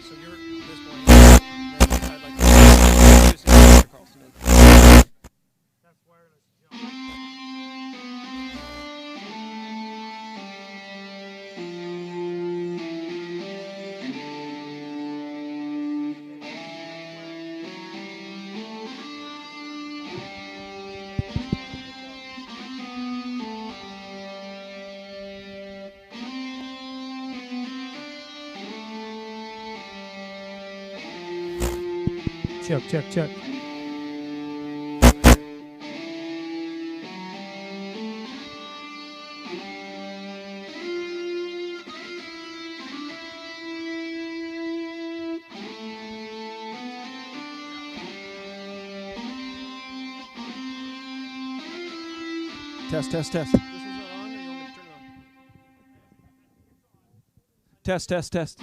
So you're at this point. I'd like to introduce Mr. Carlson. That's wireless jump. Check, check, check. Test, test, test. This one's not on, or you want me to turn it on? Test, test, test.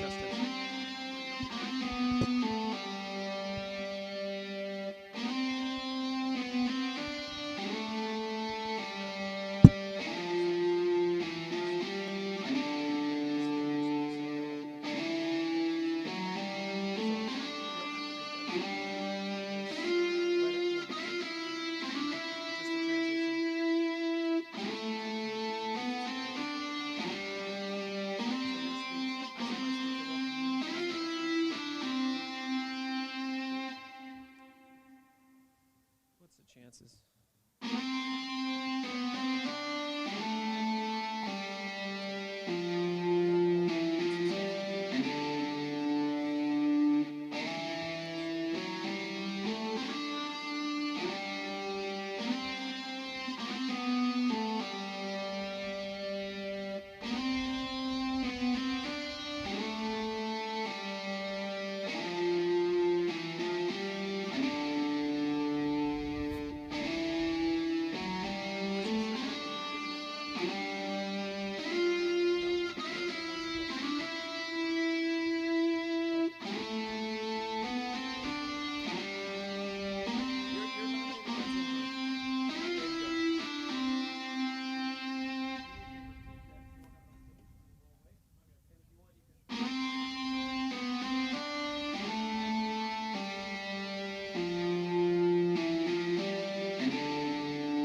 Test, test. What's the chances?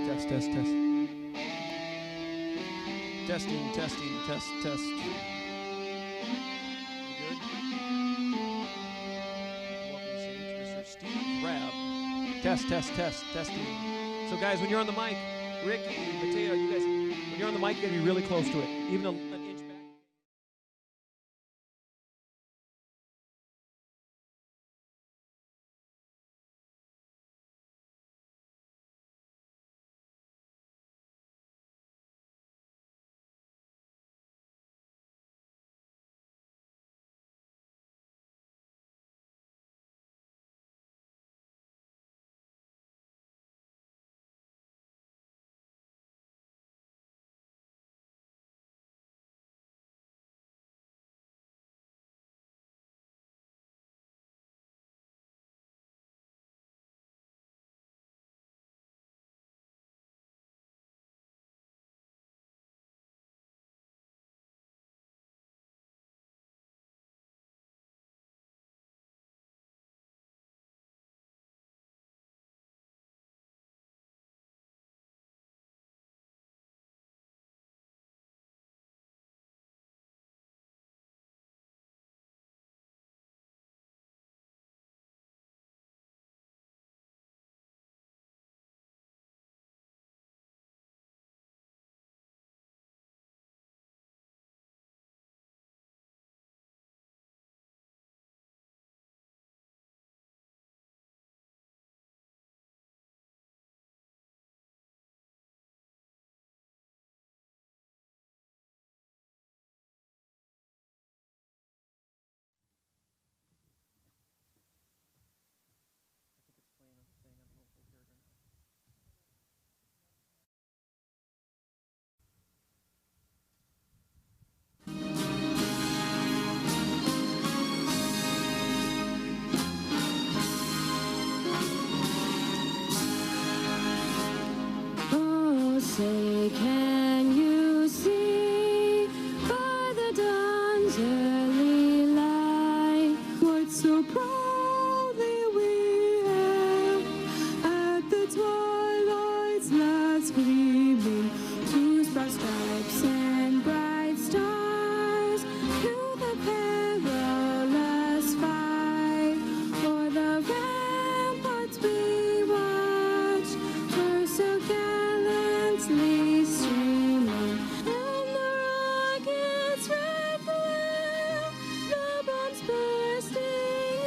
Test, test, test. Testing, testing, test, test. You good? Welcome to stage, Mr. Steve Rabb. Test, test, test, testing. So guys, when you're on the mic, Ricky, Mateo, you guys, when you're on the mic, you gotta be really close to it. Even an inch back. Say, can you see by the dawn's early light what so proudly we hailed at the twilight's last gleaming, whose broad stripes and bright stars through the perilous fight o'er the ramparts we watched were so gallantly streaming, and the rockets' red glare, the bombs bursting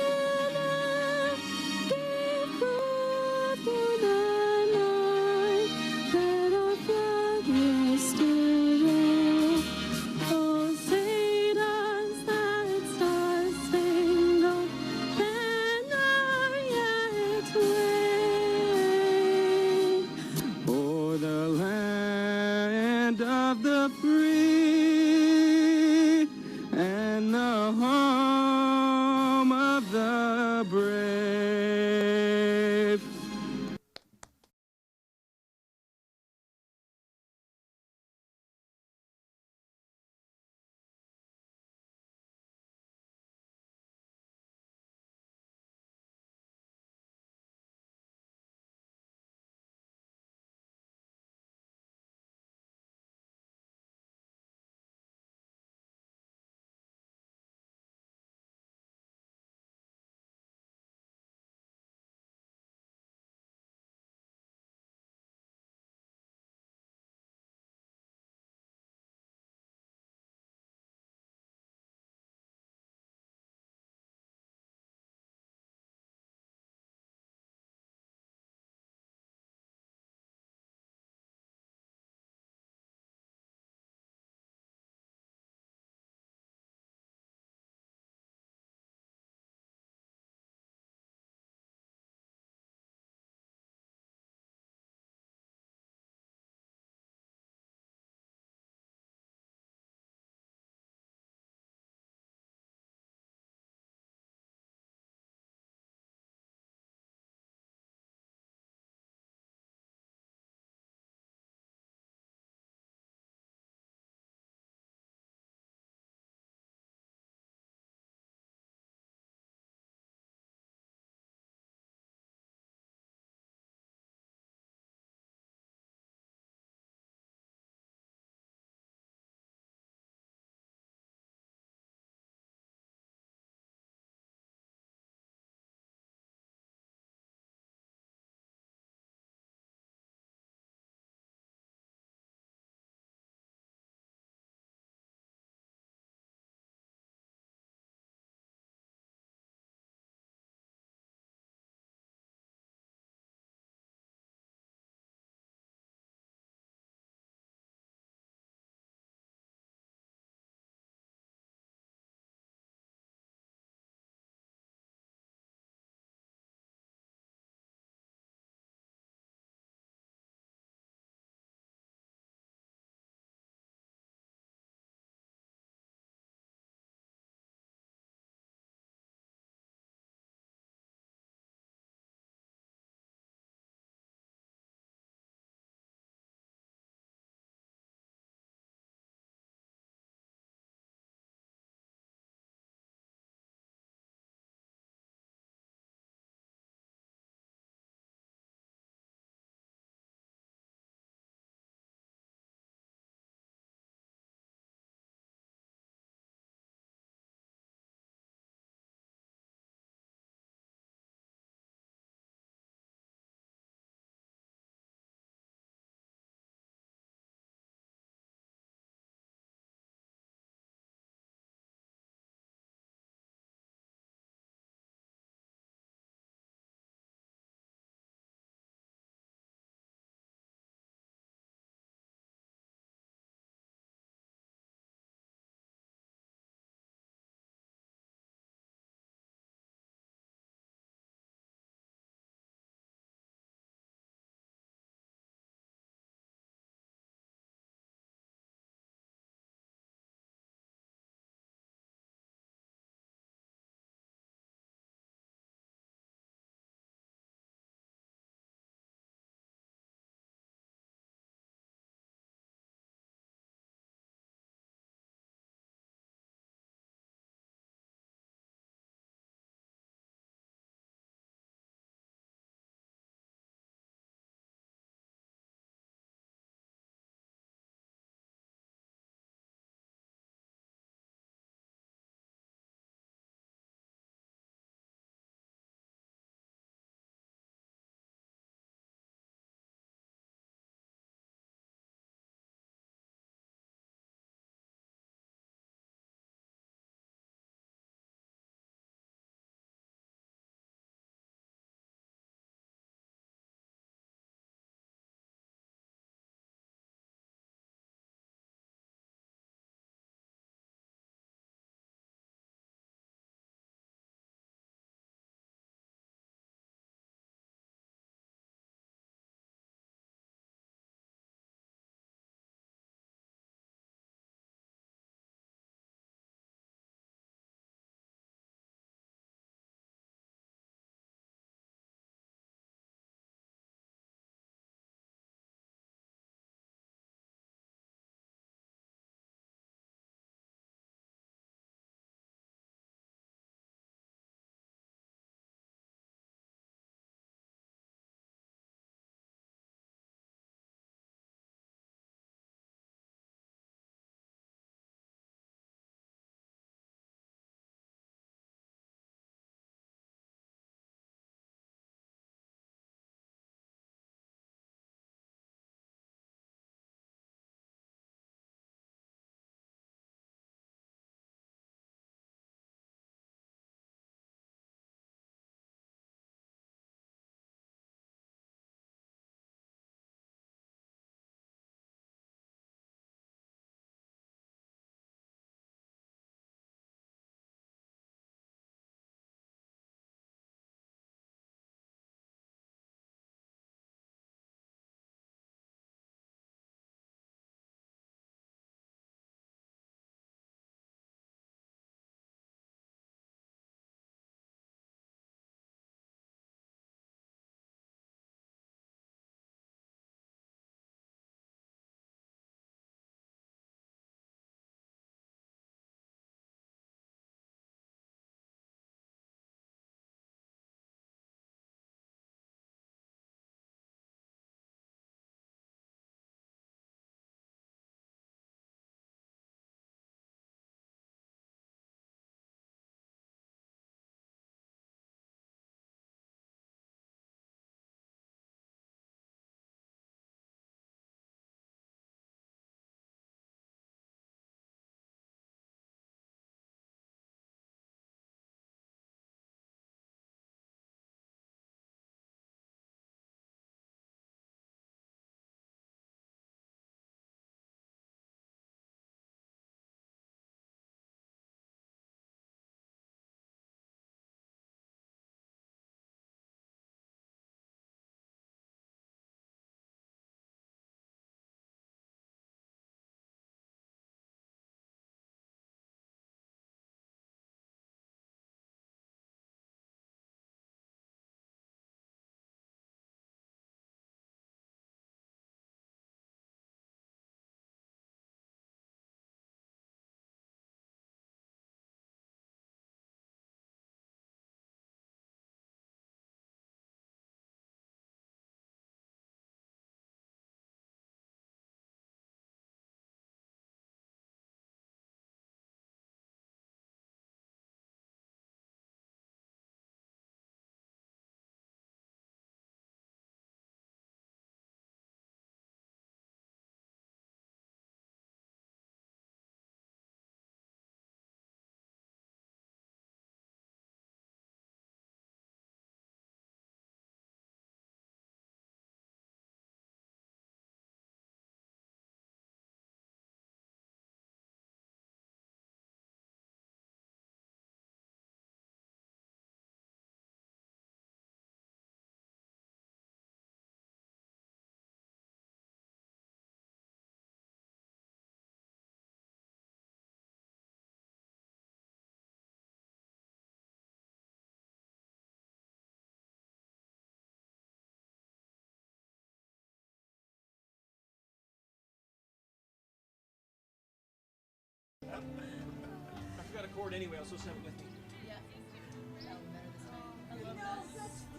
I forgot a chord anyway. I was supposed to have it with me.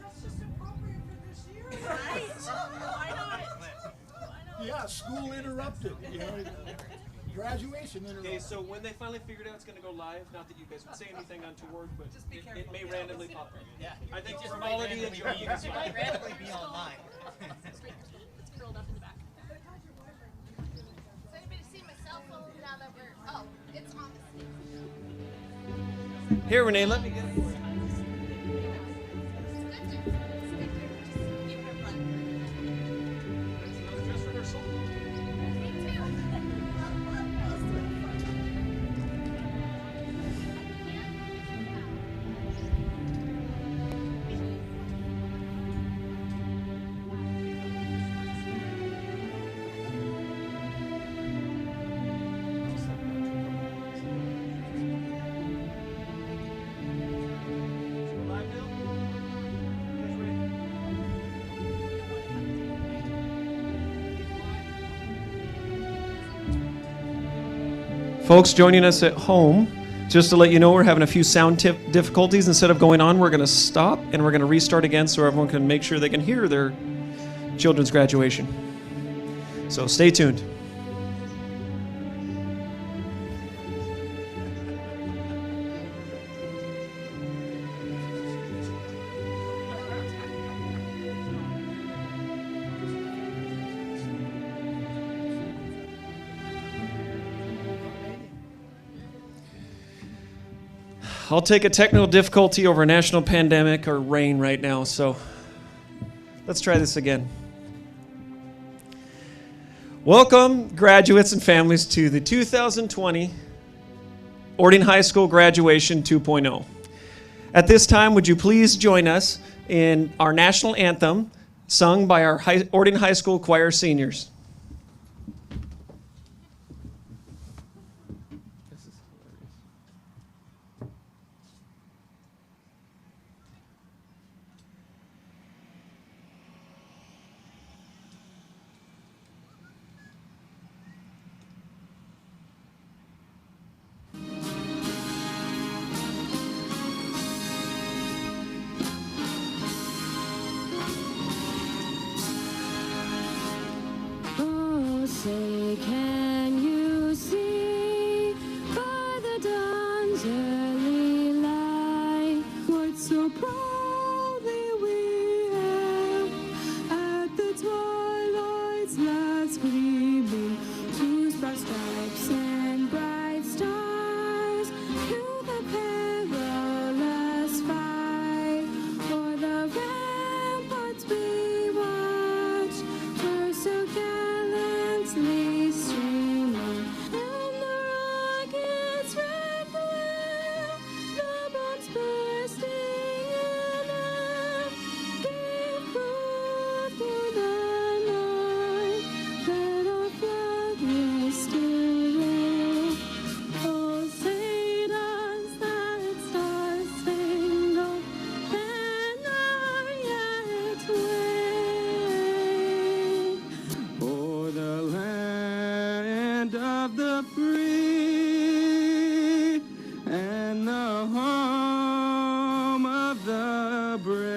That's just appropriate for this year. Right? Why not? Yeah, school interrupted. You know, graduation interrupted. Okay, so when they finally figured out it's going to go live, not that you guys would say anything untoward, but it may randomly pop up. Yeah. I think Just for might quality and randomly you can It smile. might randomly be online. It's curled up in the back. Does anybody see my cell phone now that we're? Oh, it's on the seat. Here, Renee, let me get it for you. Dress rehearsal. Folks joining us at home, just to let you know, we're having a few sound difficulties. Instead of going on, we're going to stop and we're going to restart again so everyone can make sure they can hear their children's graduation. So stay tuned. I'll take a technical difficulty over a national pandemic or rain right now, so let's try this again. Welcome, graduates and families, to the 2020 Orting High School Graduation 2.0. At this time, would you please join us in our national anthem sung by our Orting High School choir seniors. Oh, say, can you see by the dawn's early light what so proudly we hailed at the twilight's last gleaming, whose broad stripes and bright stars to the perilous fight o'er the ramparts we watched were so gallantly streaming, and the rocket's red glare, the bombs bursting in air, gave proof through the night that our flag was still there. Oh, say does that star-spangled banner yet wave o'er the land of the free and the home of the brave?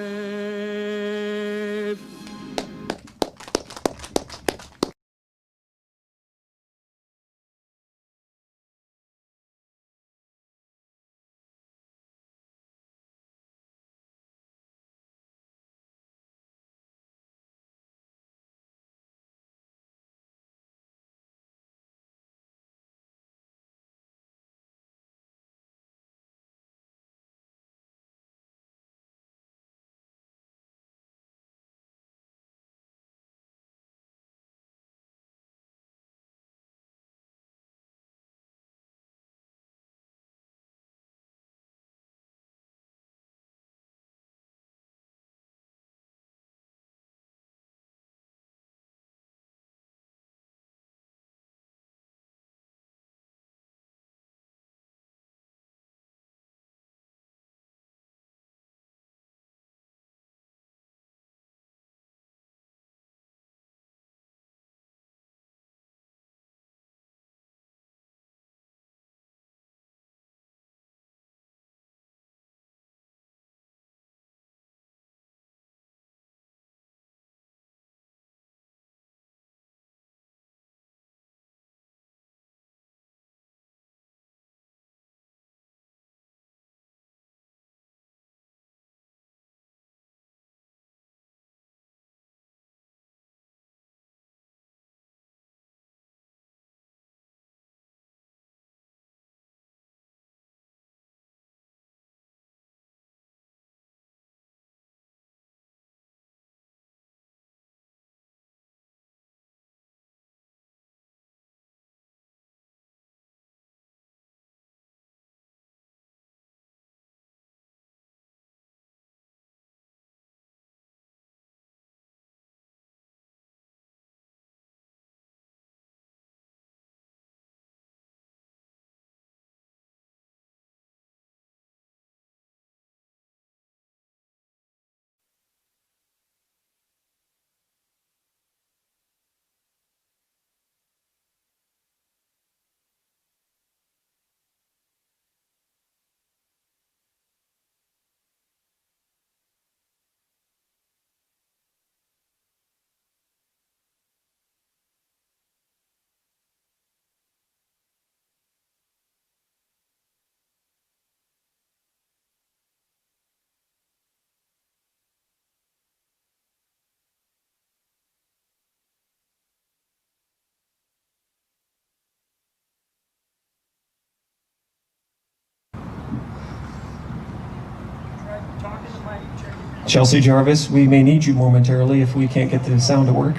Chelsea Jarvis, we may need you momentarily if we can't get the sound to work.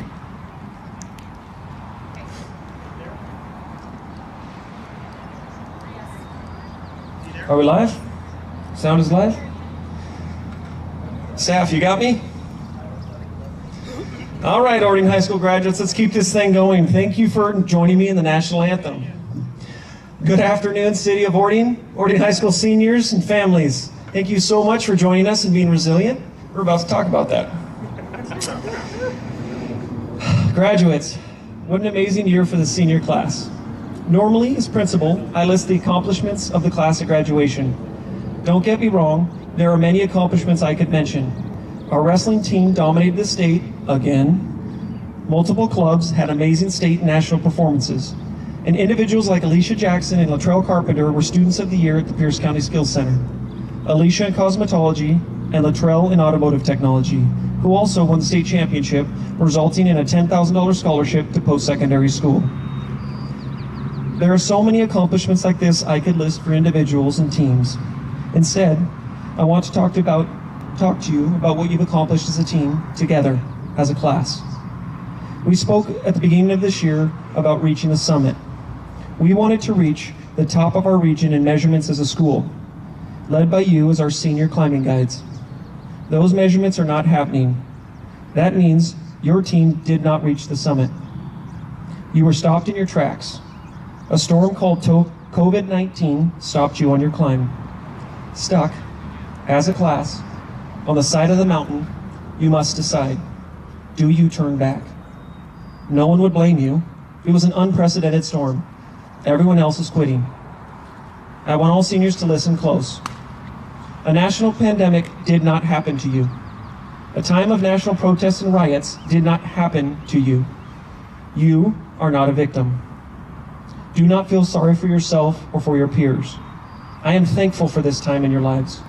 Are we live? Sound is live? Staff, you got me? All right, Ording High School graduates, let's keep this thing going. Thank you for joining me in the national anthem. Good afternoon, City of Ording, Ording High School seniors and families. Thank you so much for joining us and being resilient. We're about to talk about that. Graduates, what an amazing year for the senior class. Normally, as principal, I list the accomplishments of the class at graduation. Don't get me wrong, there are many accomplishments I could mention. Our wrestling team dominated the state again. Multiple clubs had amazing state and national performances. And individuals like Alicia Jackson and Latrell Carpenter were students of the year at the Pierce County Skills Center. Alicia in cosmetology and Latrell in automotive technology, who also won the state championship, resulting in a $10,000 scholarship to post-secondary school. There are so many accomplishments like this I could list for individuals and teams. Instead, I want to talk to you about what you've accomplished as a team, together, as a class. We spoke at the beginning of this year about reaching the summit. We wanted to reach the top of our region in measurements as a school, led by you as our senior climbing guides. Those measurements are not happening. That means your team did not reach the summit. You were stopped in your tracks. A storm called COVID-19 stopped you on your climb. Stuck, as a class, on the side of the mountain, you must decide, do you turn back? No one would blame you. It was an unprecedented storm. Everyone else is quitting. I want all seniors to listen close. A national pandemic did not happen to you. A time of national protests and riots did not happen to you. You are not a victim. Do not feel sorry for yourself or for your peers. I am thankful for this time in your lives.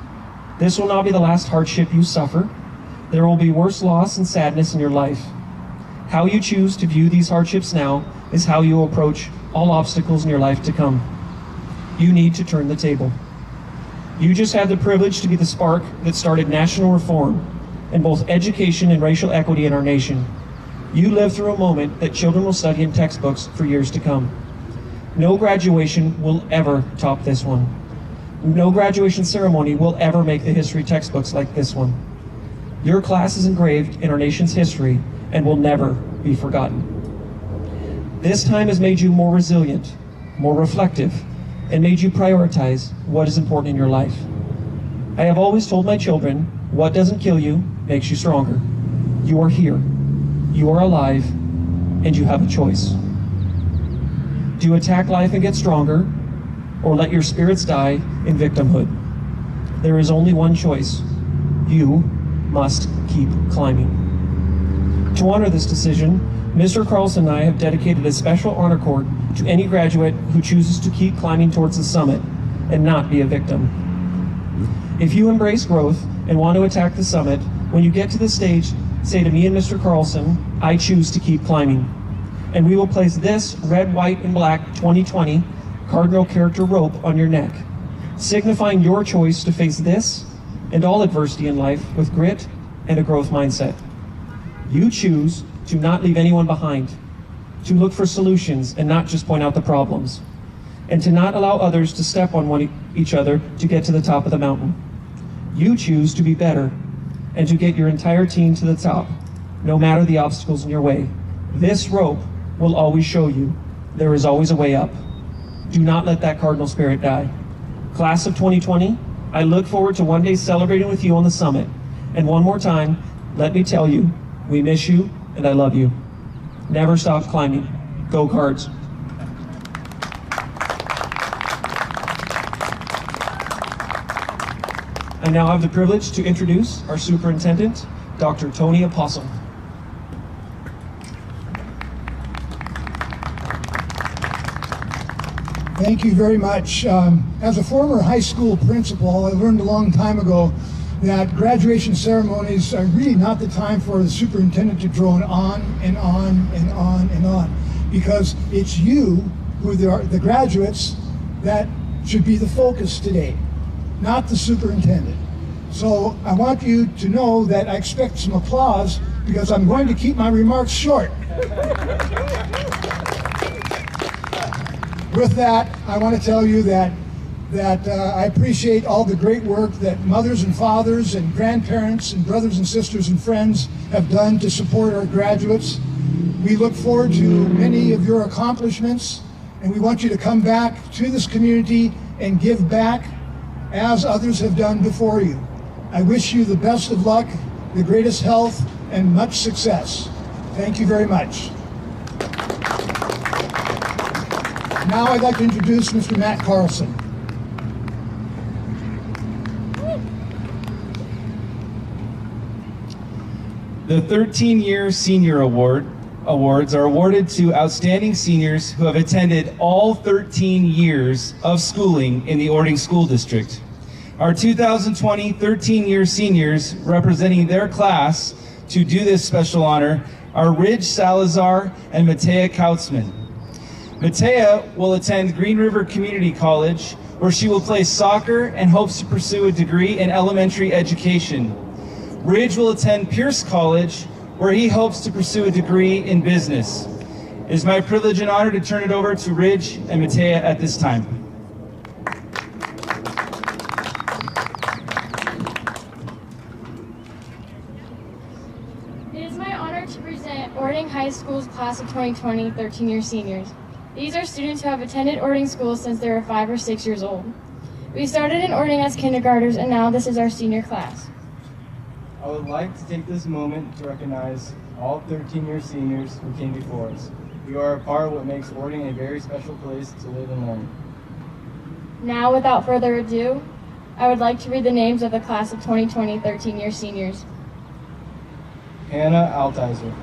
This will not be the last hardship you suffer. There will be worse loss and sadness in your life. How you choose to view these hardships now is how you will approach all obstacles in your life to come. You need to turn the table. You just had the privilege to be the spark that started national reform in both education and racial equity in our nation. You lived through a moment that children will study in textbooks for years to come. No graduation will ever top this one. No graduation ceremony will ever make the history textbooks like this one. Your class is engraved in our nation's history and will never be forgotten. This time has made you more resilient, more reflective, and made you prioritize what is important in your life. I have always told my children, what doesn't kill you makes you stronger. You are here, you are alive, and you have a choice. Do you attack life and get stronger, or let your spirits die in victimhood? There is only one choice. You must keep climbing. To honor this decision, Mr. Carlson and I have dedicated a special honor cord to any graduate who chooses to keep climbing towards the summit and not be a victim. If you embrace growth and want to attack the summit, when you get to the stage, say to me and Mr. Carlson, I choose to keep climbing. And we will place this red, white, and black 2020 cardinal character rope on your neck, signifying your choice to face this and all adversity in life with grit and a growth mindset. You choose to not leave anyone behind, to look for solutions and not just point out the problems, and to not allow others to step on each other to get to the top of the mountain. You choose to be better and to get your entire team to the top, no matter the obstacles in your way. This rope will always show you there is always a way up. Do not let that cardinal spirit die. Class of 2020, I look forward to one day celebrating with you on the summit. And one more time, let me tell you, we miss you and I love you. Never stop climbing. Go Cards. I now have the privilege to introduce our superintendent, Dr. Tony Apostle. Thank you very much. As a former high school principal, I learned a long time ago that graduation ceremonies are really not the time for the superintendent to drone on and on and on and on, because it's you, who are the graduates, that should be the focus today, not the superintendent. So I want you to know that I expect some applause because I'm going to keep my remarks short. With that, I want to tell you that I appreciate all the great work that mothers and fathers and grandparents and brothers and sisters and friends have done to support our graduates. We look forward to many of your accomplishments, and we want you to come back to this community and give back as others have done before you. I wish you the best of luck, the greatest health, and much success. Thank you very much. Now I'd like to introduce Mr. Matt Carlson. The 13-year Senior Awards are awarded to outstanding seniors who have attended all 13 years of schooling in the Ording School District. Our 2020 13-year seniors representing their class to do this special honor are Ridge Salazar and Matea Kautzman. Matea will attend Green River Community College, where she will play soccer and hopes to pursue a degree in elementary education. Ridge will attend Pierce College, where he hopes to pursue a degree in business. It is my privilege and honor to turn it over to Ridge and Matea at this time. It is my honor to present Ording High School's class of 2020 13-year seniors. These are students who have attended Ording School since they were 5 or 6 years old. We started in Ording as kindergartners, and now this is our senior class. I would like to take this moment to recognize all 13-year seniors who came before us. You are a part of what makes Ording a very special place to live and learn. Now, without further ado, I would like to read the names of the class of 2020 13-year seniors. Hannah Altizer,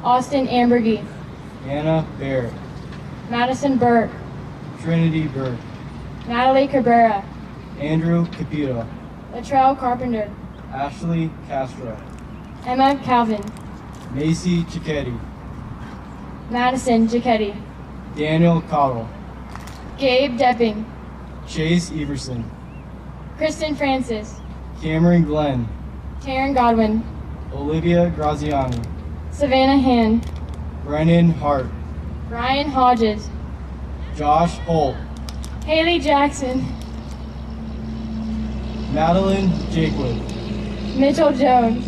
Austin Ambergy, Anna Barrett, Madison Burke, Trinity Burke, Natalie Cabrera, Andrew Capito, Latrell Carpenter, Ashley Castro, Emma Calvin, Macy Cicchetti, Madison Giacchetti, Daniel Cottle, Gabe Depping, Chase Everson, Kristen Francis, Cameron Glenn, Taryn Godwin, Olivia Graziani, Savannah Han, Brennan Hart, Ryan Hodges, Josh Holt, Haley Jackson, Madeline Jakewood, Mitchell Jones,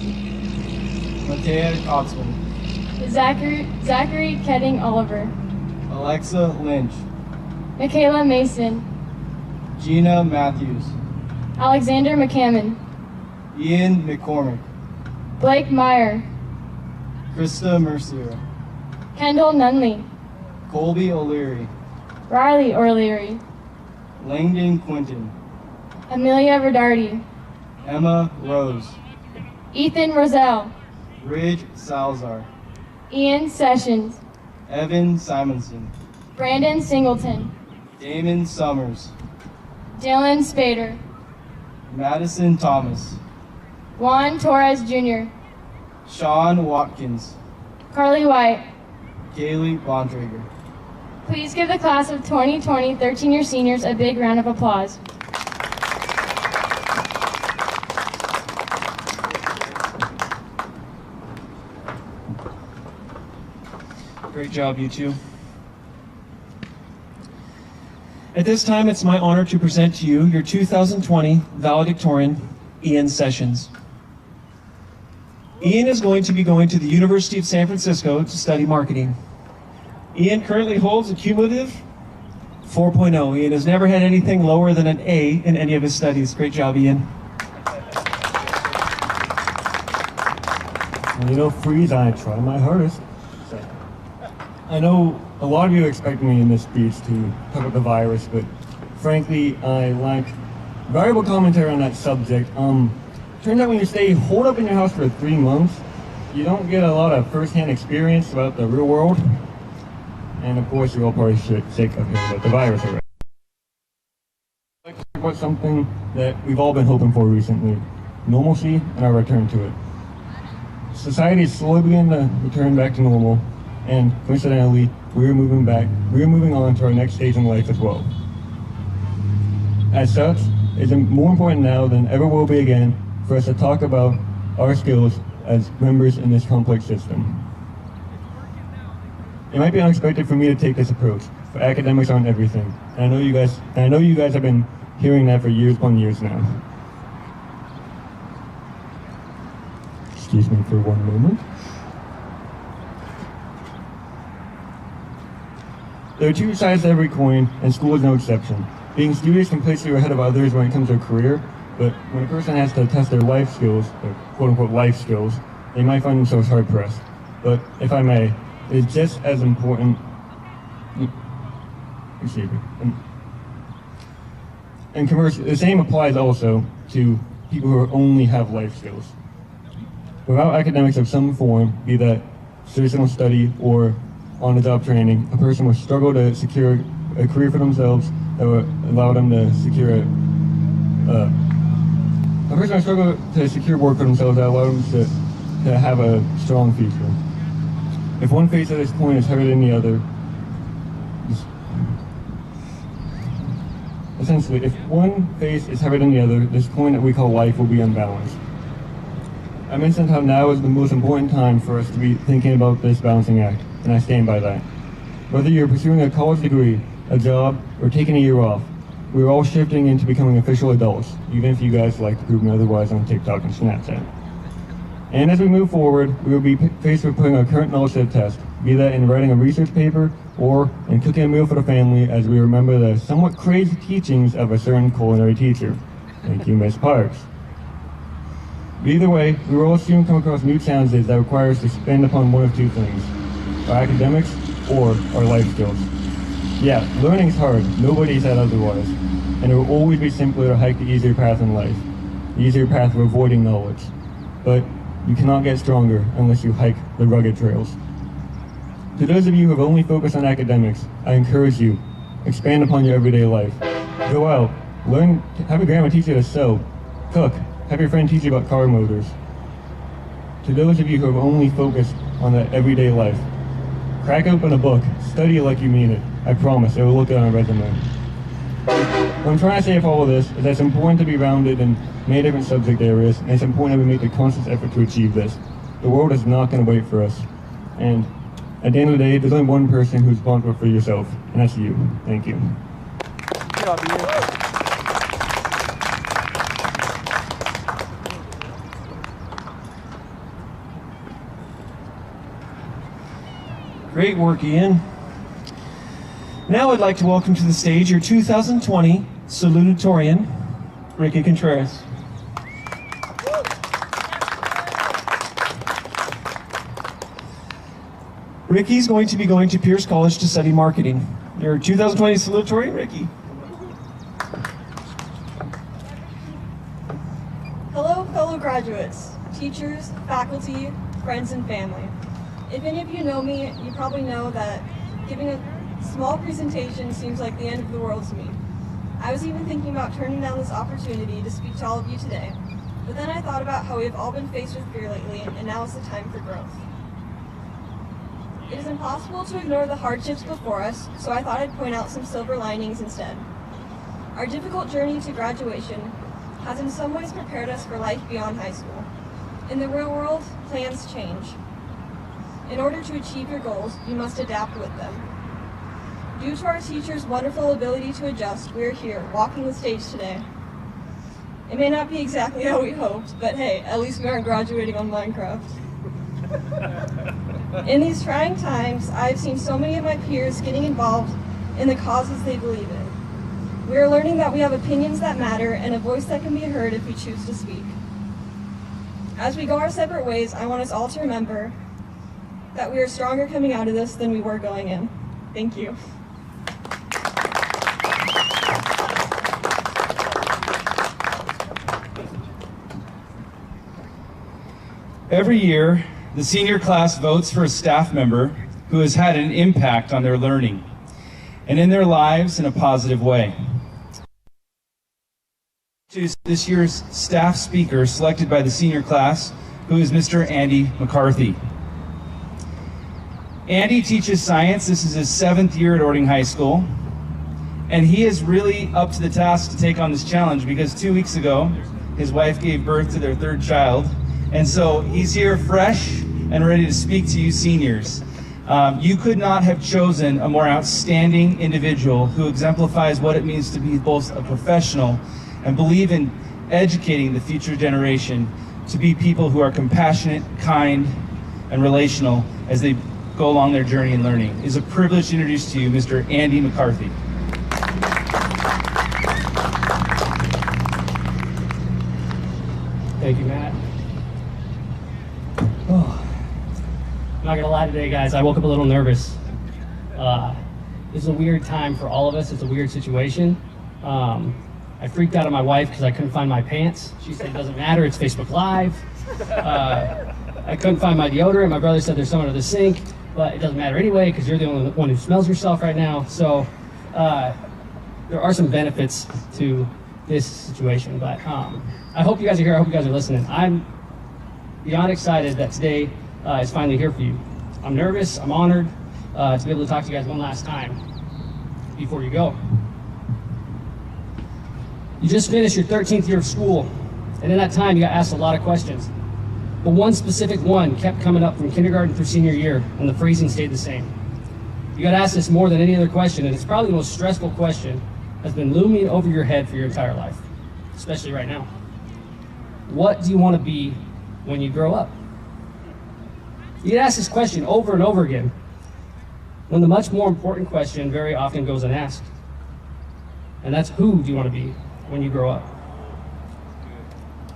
Matea Kotzman, Zachary Ketting Oliver, Alexa Lynch, Michaela Mason, Gina Matthews, Alexander McCammon, Ian McCormick, Blake Meyer, Krista Mercier, Kendall Nunley, Colby O'Leary, Riley O'Leary, Langdon Quinton, Amelia Verdardi, Emma Rose, Ethan Roselle, Ridge Salazar, Ian Sessions, Evan Simonson, Brandon Singleton, Damon Summers, Dylan Spader, Madison Thomas, Juan Torres Jr., Sean Watkins, Carly White. Kaylee Bontrager. Please give the class of 2020 13-year seniors a big round of applause. Great job, you two. At this time, it's my honor to present to you your 2020 Valedictorian, Ian Sessions. Ian is going to be going to the University of San Francisco to study marketing. Ian currently holds a cumulative 4.0. Ian has never had anything lower than an A in any of his studies. Great job, Ian. Well, you know, Freeze, I try my hardest. I know a lot of you expect me in this speech to talk about the virus, but frankly, I lack valuable commentary on that subject. Turns out when you stay holed up in your house for 3 months, you don't get a lot of first-hand experience about the real world. And of course, you're all probably sick of hearing about the virus already. I'd like to talk about something that we've all been hoping for recently: normalcy and our return to it. Society is slowly beginning to return back to normal, and coincidentally, we're moving on to our next stage in life as well. As such, it's more important now than ever will be again for us to talk about our skills as members in this complex system. It might be unexpected for me to take this approach, but academics aren't everything. And I know you guys have been hearing that for years upon years now. Excuse me for one moment. There are two sides to every coin, and school is no exception. Being studious can place you ahead of others when it comes to a career, but when a person has to test their life skills, their quote-unquote life skills, they might find themselves hard-pressed. But if I may, it's just as important, excuse me, and conversely, the same applies also to people who only have life skills. Without academics of some form, be that traditional study or on-the-job training, a person will struggle to secure a career for themselves that will allow them to secure a person will struggle to secure work for themselves that allow them to have a strong future. If one face of this coin is heavier than the other, essentially, if one face is heavier than the other, this coin that we call life will be unbalanced. I mentioned how now is the most important time for us to be thinking about this balancing act, and I stand by that. Whether you're pursuing a college degree, a job, or taking a year off, we're all shifting into becoming official adults, even if you guys like to prove me otherwise on TikTok and Snapchat. And as we move forward, we will be faced with putting our current knowledge to the test, be that in writing a research paper or in cooking a meal for the family as we remember the somewhat crazy teachings of a certain culinary teacher. Thank you, Ms. Parks. Either way, we will all soon come across new challenges that require us to spend upon one of two things, our academics or our life skills. Yeah, learning's hard, nobody said otherwise, and it will always be simpler to hike the easier path in life, the easier path of avoiding knowledge. But you cannot get stronger unless you hike the rugged trails. To those of you who have only focused on academics, I encourage you, expand upon your everyday life. Go out, learn, have your grandma teach you to sew, cook, have your friend teach you about car motors. To those of you who have only focused on that everyday life, crack open a book, study it like you mean it. I promise, it will look good on a resume. What I'm trying to say with all of this is that it's important to be rounded in many different subject areas, and it's important that we make the conscious effort to achieve this. The world is not going to wait for us. And at the end of the day, there's only one person who's responsible for yourself, and that's you. Thank you. Good job, Ian. Great work, Ian. Now I'd like to welcome to the stage your 2020 Salutatorian, Ricky Contreras. Ricky's going to be going to Pierce College to study marketing. Your 2020 Salutatorian, Ricky. Hello, fellow graduates, teachers, faculty, friends, and family. If any of you know me, you probably know that giving a small presentation seems like the end of the world to me. I was even thinking about turning down this opportunity to speak to all of you today, but then I thought about how we have all been faced with fear lately, and now is the time for growth. It is impossible to ignore the hardships before us, so I thought I'd point out some silver linings instead. Our difficult journey to graduation has in some ways prepared us for life beyond high school. In the real world, plans change. In order to achieve your goals, you must adapt with them. Due to our teachers' wonderful ability to adjust, we are here, walking the stage today. It may not be exactly how we hoped, but hey, at least we aren't graduating on Minecraft. In these trying times, I've seen so many of my peers getting involved in the causes they believe in. We are learning that we have opinions that matter and a voice that can be heard if we choose to speak. As we go our separate ways, I want us all to remember that we are stronger coming out of this than we were going in. Thank you. Every year, the senior class votes for a staff member who has had an impact on their learning and in their lives in a positive way. This year's staff speaker selected by the senior class, who is Mr. Andy McCarthy. Andy teaches science. This is his 7th year at Ording High School. And he is really up to the task to take on this challenge because 2 weeks ago, his wife gave birth to their third child. And so he's here fresh and ready to speak to you seniors. You could not have chosen a more outstanding individual who exemplifies what it means to be both a professional and believe in educating the future generation to be people who are compassionate, kind, and relational as they go along their journey in learning. It is a privilege to introduce to you Mr. Andy McCarthy. Thank you, Matt. Oh. I'm not gonna lie today, guys. I woke up a little nervous. This is a weird time for all of us. It's a weird situation. I freaked out on my wife because I couldn't find my pants. She said it doesn't matter, it's Facebook Live. I couldn't find my deodorant. My brother said there's some under the sink, but it doesn't matter anyway because you're the only one who smells yourself right now. So there are some benefits to this situation, but I hope you guys are here. I hope you guys are listening. I'm beyond excited that today is finally here for you. I'm nervous. I'm honored to be able to talk to you guys one last time before you go. You just finished your 13th year of school, and in that time you got asked a lot of questions. But one specific one kept coming up from kindergarten through senior year, and the phrasing stayed the same. You got asked this more than any other question, and it's probably the most stressful question that's been looming over your head for your entire life, especially right now. What do you want to be when you grow up? You get asked this question over and over again, when the much more important question very often goes unasked. And that's, who do you want to be when you grow up?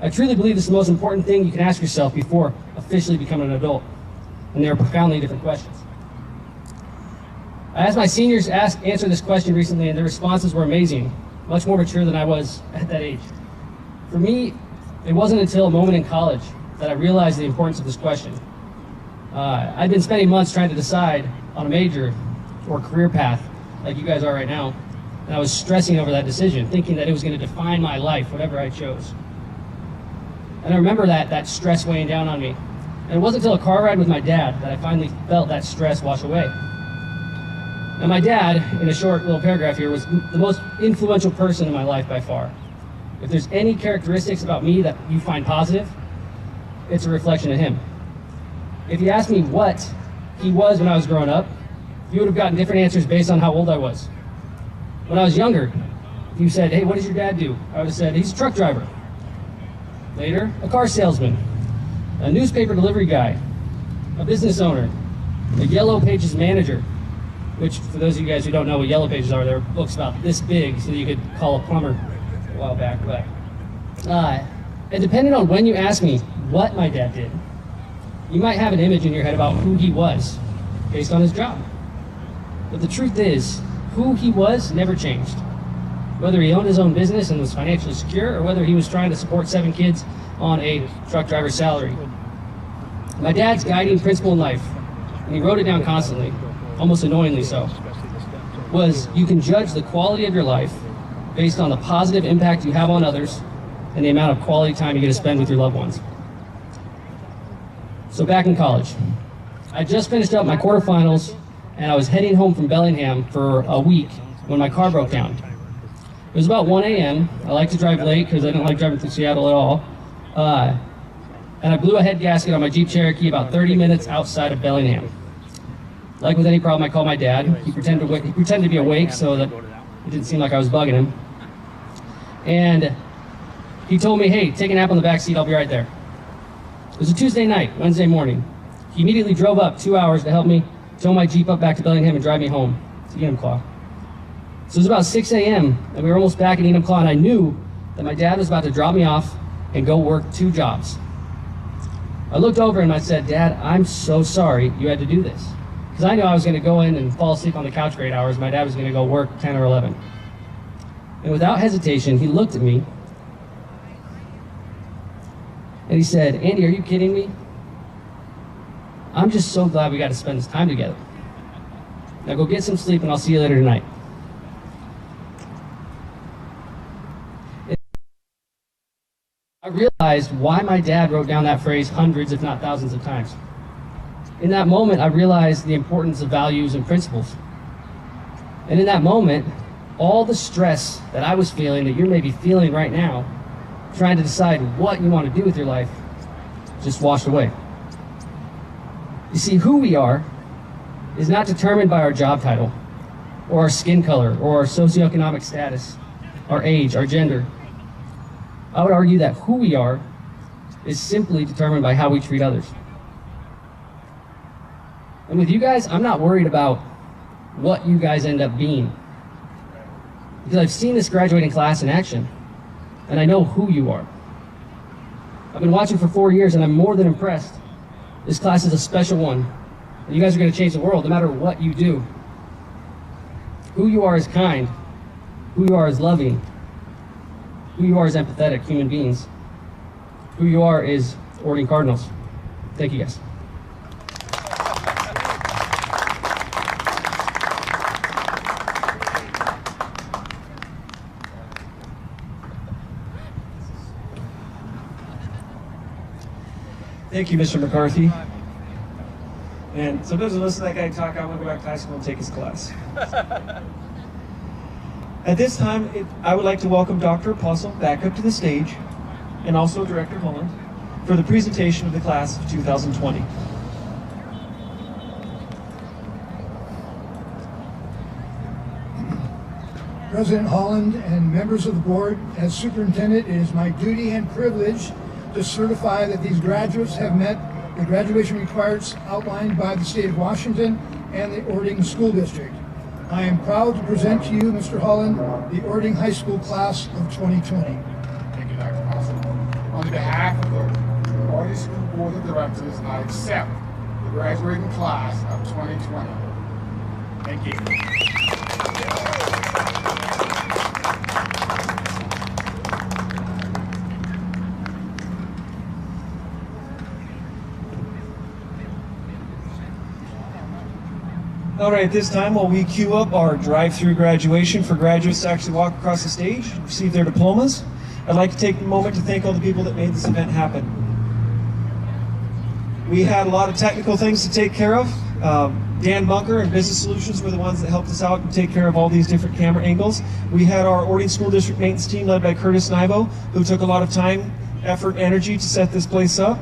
I truly believe this is the most important thing you can ask yourself before officially becoming an adult. And they are profoundly different questions. I asked my seniors answer this question recently, and their responses were amazing, much more mature than I was at that age. For me, it wasn't until a moment in college that I realized the importance of this question. I'd been spending months trying to decide on a major or career path, like you guys are right now, and I was stressing over that decision, thinking that it was going to define my life, whatever I chose. And I remember that stress weighing down on me. And it wasn't until a car ride with my dad that I finally felt that stress wash away. And my dad, in a short little paragraph here, was the most influential person in my life by far. If there's any characteristics about me that you find positive, it's a reflection of him. If you asked me what he was when I was growing up, you would have gotten different answers based on how old I was. When I was younger, if you said, hey, what does your dad do? I would have said, he's a truck driver. Later, a car salesman, a newspaper delivery guy, a business owner, a Yellow Pages manager, which for those of you guys who don't know what Yellow Pages are, they're books about this big so that you could call a plumber a while back. But and depending on when you ask me what my dad did, you might have an image in your head about who he was based on his job. But the truth is, who he was never changed. Whether he owned his own business and was financially secure, or whether he was trying to support 7 kids on a truck driver's salary. My dad's guiding principle in life, and he wrote it down constantly, almost annoyingly so, was you can judge the quality of your life based on the positive impact you have on others and the amount of quality time you get to spend with your loved ones. So back in college, I just finished up my quarterfinals, and I was heading home from Bellingham for a week when my car broke down. It was about 1 a.m. I like to drive late because I don't like driving through Seattle at all. And I blew a head gasket on my Jeep Cherokee about 30 minutes outside of Bellingham. Like with any problem, I called my dad. He pretended to be awake so that it didn't seem like I was bugging him. And he told me, hey, take a nap on the back seat, I'll be right there. It was a Tuesday night, Wednesday morning. He immediately drove up 2 hours to help me tow my Jeep up back to Bellingham and drive me home to Enumclaw. So it was about 6 a.m. and we were almost back in Enumclaw, and I knew that my dad was about to drop me off and go work 2 jobs. I looked over and I said, Dad, I'm so sorry you had to do this. Because I knew I was going to go in and fall asleep on the couch for 8 hours. My dad was going to go work 10 or 11. And without hesitation, he looked at me and he said, Andy, are you kidding me? I'm just so glad we got to spend this time together. Now go get some sleep and I'll see you later tonight. I realized why my dad wrote down that phrase hundreds, if not thousands of times. In that moment, I realized the importance of values and principles. And in that moment, all the stress that I was feeling, that you're maybe feeling right now, trying to decide what you want to do with your life, just washed away. You see, who we are is not determined by our job title, or our skin color, or our socioeconomic status, our age, our gender. I would argue that who we are is simply determined by how we treat others. And with you guys, I'm not worried about what you guys end up being, because I've seen this graduating class in action, and I know who you are. I've been watching for 4 years, and I'm more than impressed. This class is a special one, and you guys are going to change the world no matter what you do. Who you are is kind. Who you are is loving. Who you are is empathetic human beings. Who you are is Ording Cardinals. Thank you, guys. Thank you, Mr. McCarthy. And sometimes when I listen to that guy talk, I want to go back to high school and take his class. At this time, I would like to welcome Dr. Apostle back up to the stage, and also Director Holland, for the presentation of the class of 2020. President Holland and members of the board, as superintendent, it is my duty and privilege to certify that these graduates have met the graduation requirements outlined by the state of Washington and the Ording School District. I am proud to present to you, Mr. Holland, the Ording High School class of 2020. Thank you, Dr. Apostle. On behalf of the Ording School Board of Directors, I accept the graduating class of 2020. Thank you. All right, at this time, while we queue up our drive-through graduation for graduates to actually walk across the stage and receive their diplomas, I'd like to take a moment to thank all the people that made this event happen. We had a lot of technical things to take care of. Dan Bunker and Business Solutions were the ones that helped us out and take care of all these different camera angles. We had our Ording School District maintenance team led by Curtis Nivo, who took a lot of time, effort, and energy to set this place up.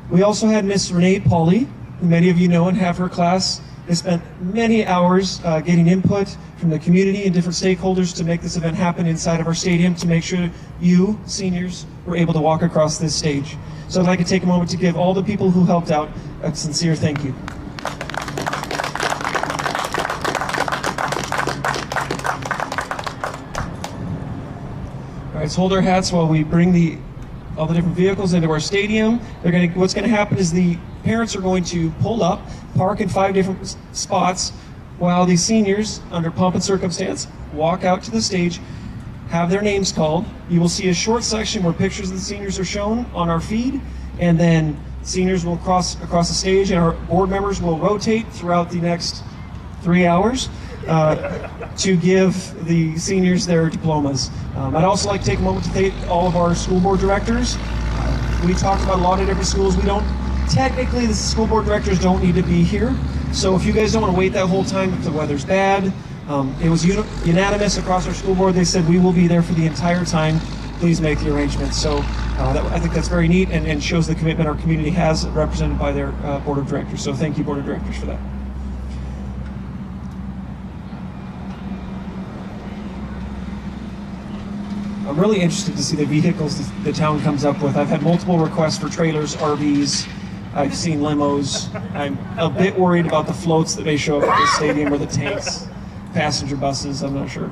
We also had Miss Renee Pauley, who many of you know and have her class. They spent many hours getting input from the community and different stakeholders to make this event happen inside of our stadium, to make sure you, seniors, were able to walk across this stage. So I'd like to take a moment to give all the people who helped out a sincere thank you. All right, so hold our hats while we bring all the different vehicles into our stadium. What's going to happen is the parents are going to pull up, park in 5 different spots, while the seniors, under pomp and circumstance, walk out to the stage, have their names called. You will see a short section where pictures of the seniors are shown on our feed, and then seniors will cross across the stage, and our board members will rotate throughout the next 3 hours to give the seniors their diplomas. I'd also like to take a moment to thank all of our school board directors. We talked about a lot of different schools. Technically, the school board directors don't need to be here. So if you guys don't want to wait that whole time if the weather's bad, it was unanimous across our school board. They said we will be there for the entire time. Please make the arrangements. So I think that's very neat and shows the commitment our community has, represented by their board of directors. So thank you, board of directors, for that. I'm really interested to see the vehicles the town comes up with. I've had multiple requests for trailers, RVs. I've seen limos. I'm a bit worried about the floats that may show up at the stadium, or the tanks, passenger buses. I'm not sure.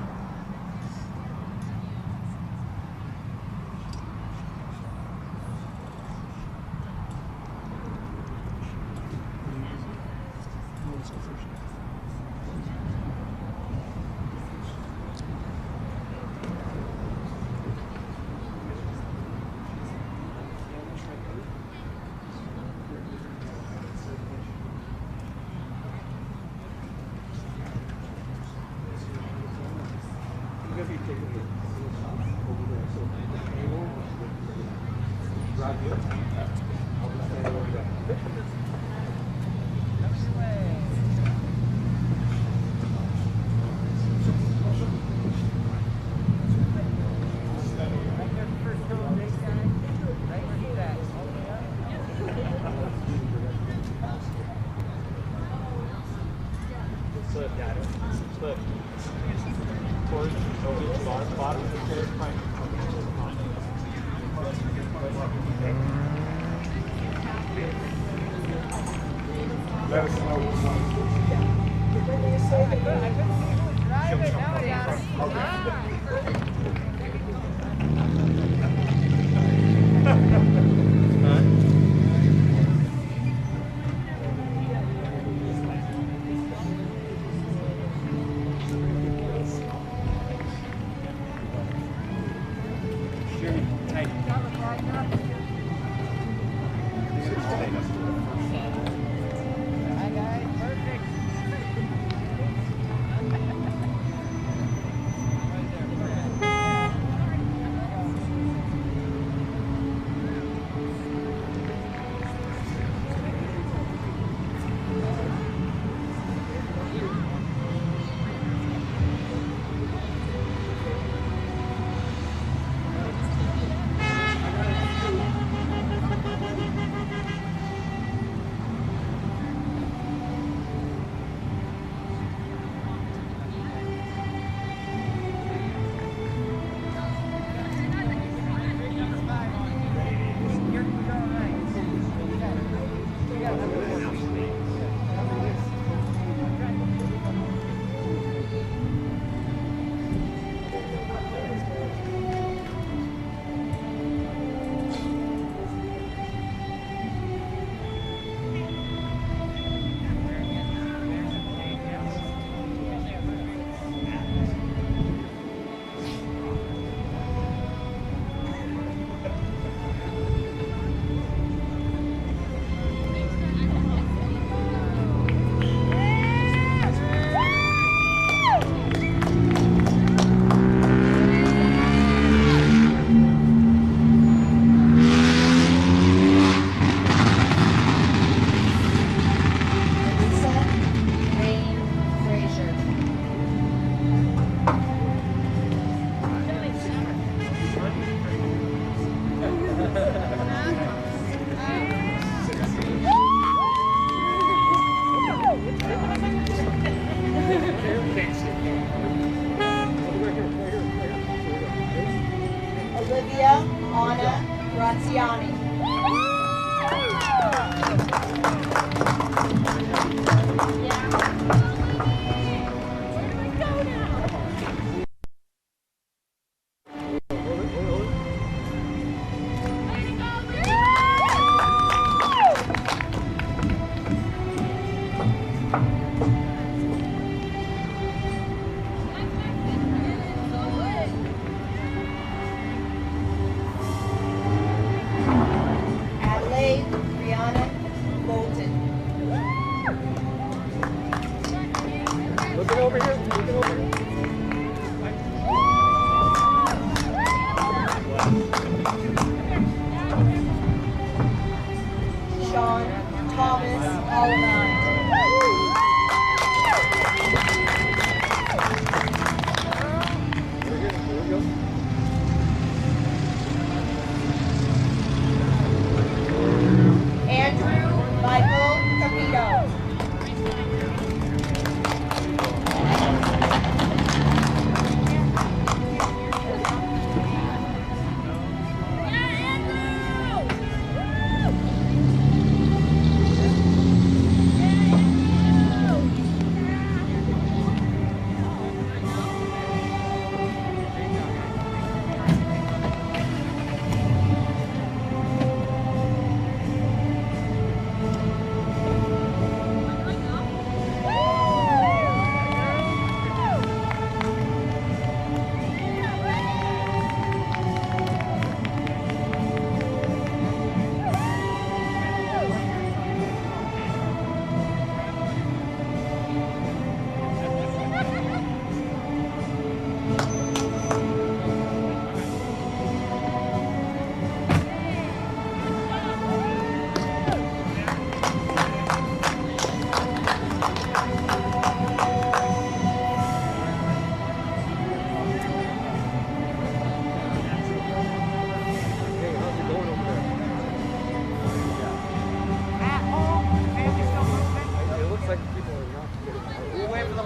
let us know which one.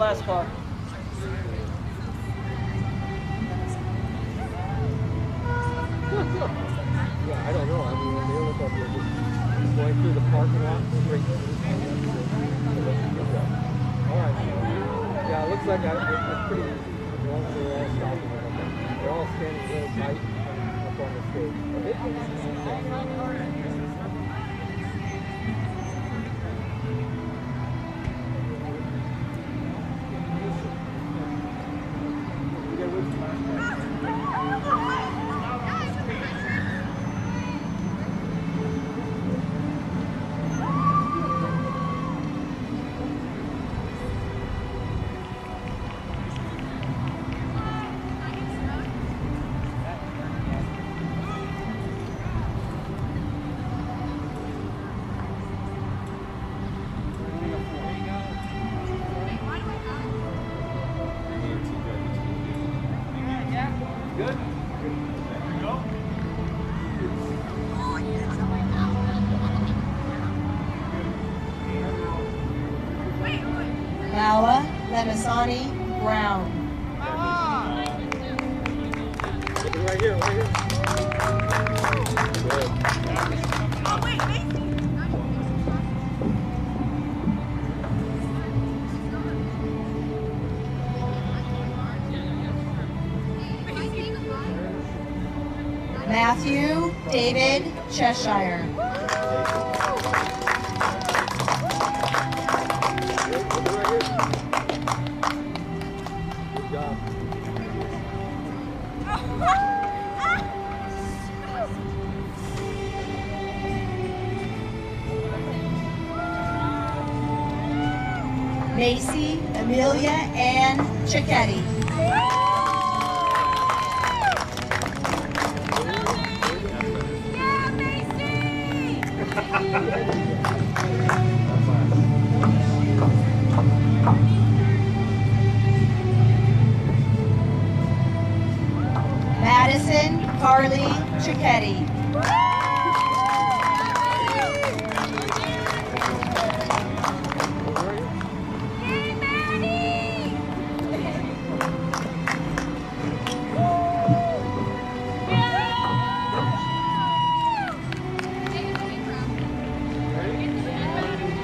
last car. Yeah, I don't know. I mean, when they look up here, just going through the parking lot straight. like it's pretty easy. As long as they're all stopping it, okay? They're all standing real tight up on the stage. Mala Lemisani Brown. Right here, right here. Oh, wait, Matthew David Cheshire. Macy Amelia Ann Cicchetti. Madison Carly Cicchetti.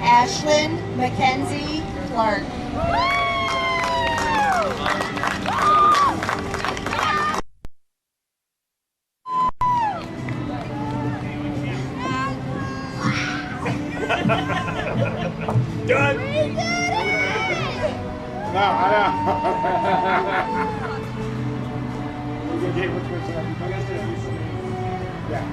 Ashlyn Mackenzie Clark. Done. No, I know. Yeah.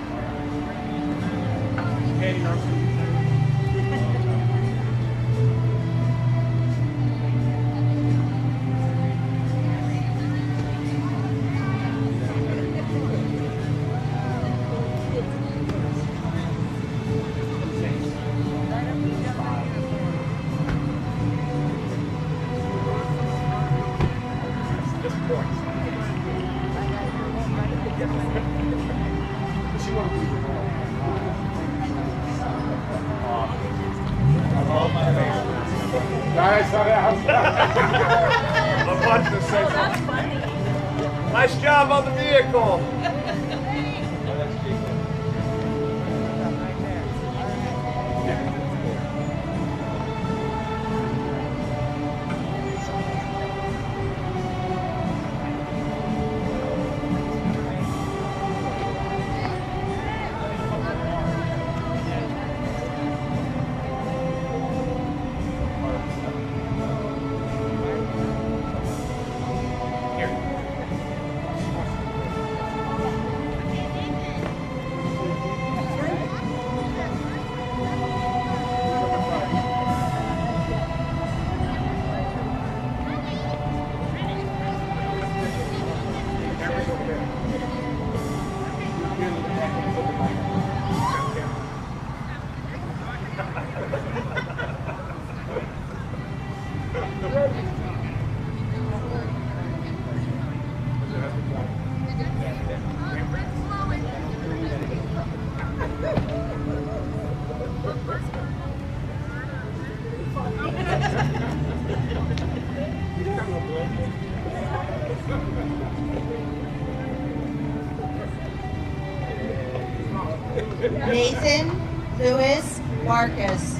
Nice job on the vehicle. Nathan Lewis Marcus.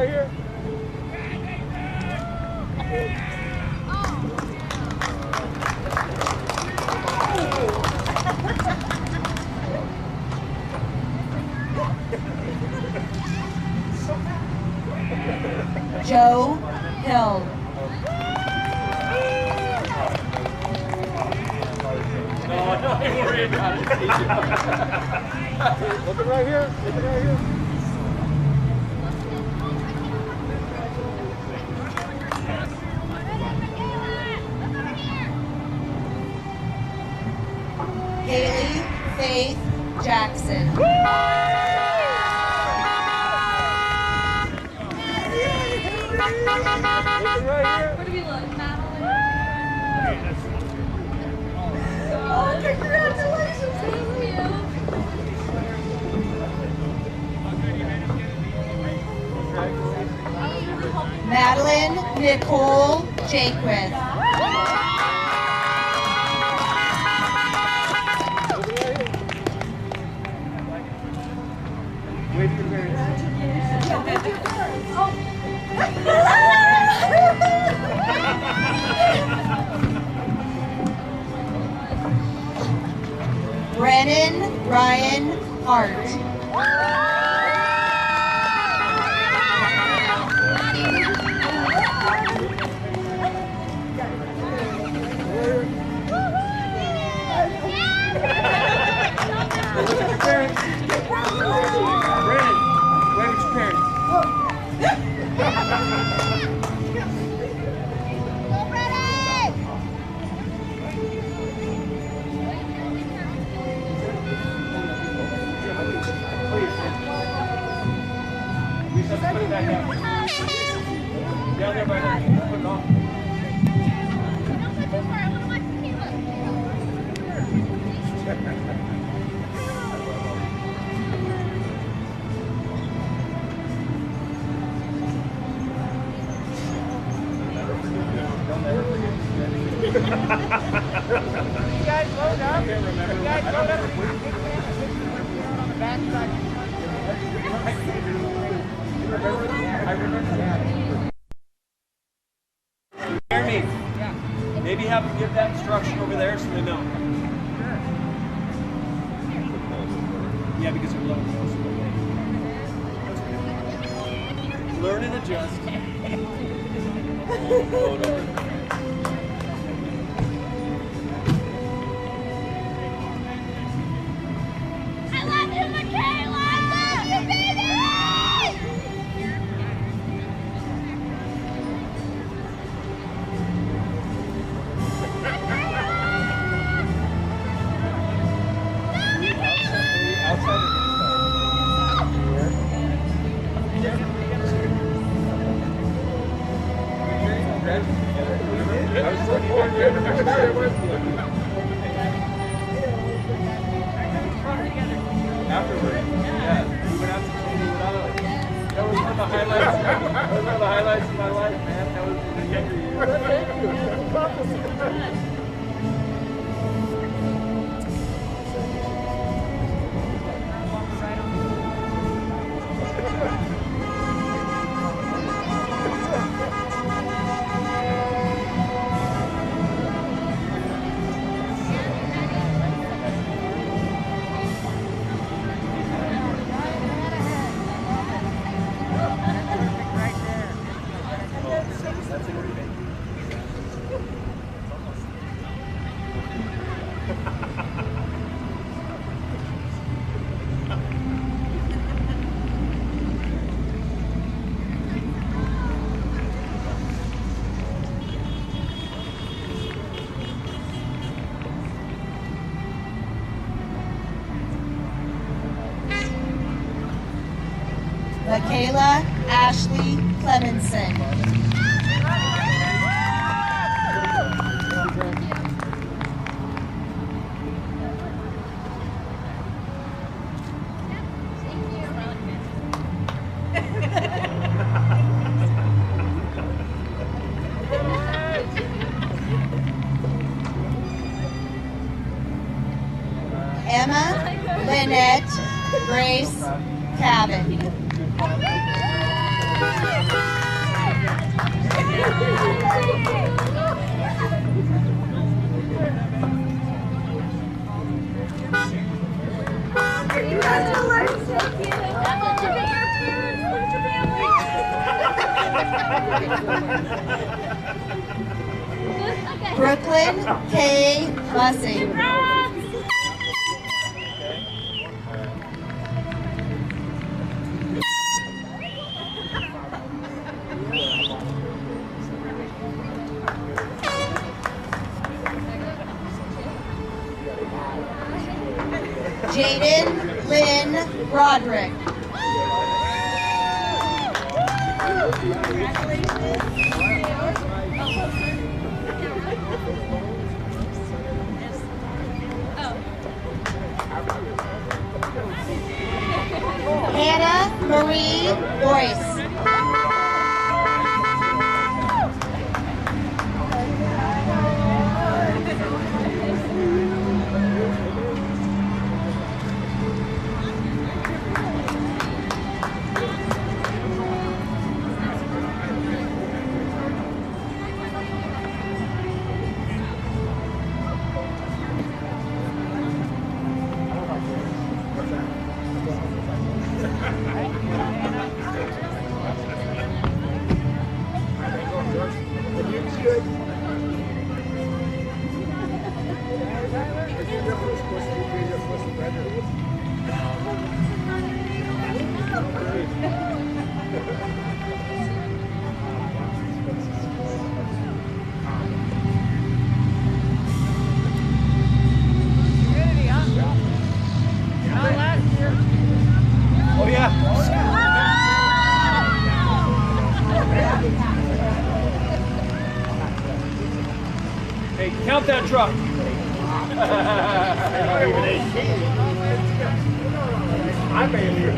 right here. Joe Hill. No, don't worry about it. Looking right here. Looking right here. Haley Faith Jackson. Where do we look? Oh, congratulations! Thank you. Madeline Nicole Jaquith. Wave your parents. Brennan Ryan Hart. Down there by that. Put it on. You guys load up. You guys load up. On the back side. I remember that. Jeremy, maybe have them give that instruction over there so they know. Yeah, because they're low. Learn and adjust. I love you, Michaela! I love you, baby! Afterwards, yeah, we went out to Candy Island. That was one of the highlights. That was one of the highlights of my life, man. That was in the younger years. Thank you. Michaela Ashley Clemenson. Emma Lynette Grace Cabin. Brooklyn K. Bussing. Jaden Lynn Roderick. Hannah Marie Boyce. Oh yeah. Hey, count that truck. I made it.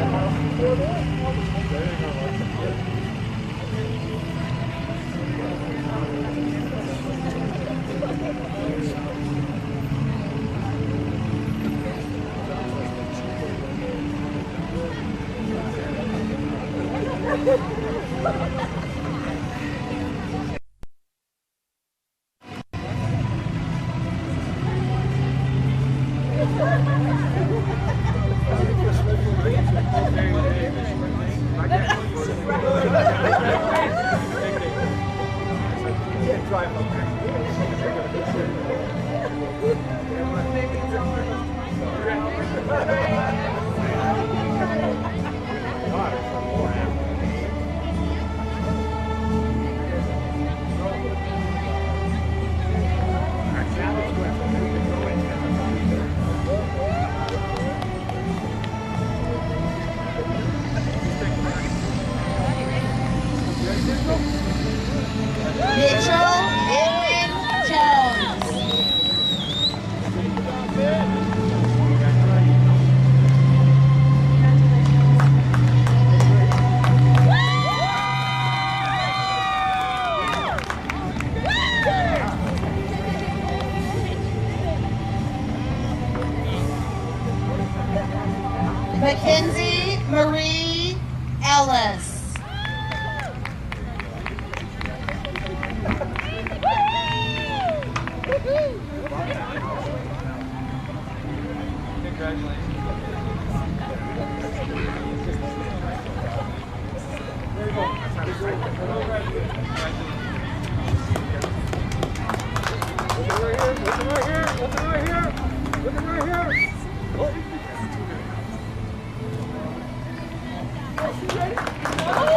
Mitchell Edwin Jones. Mackenzie Marie Ellis.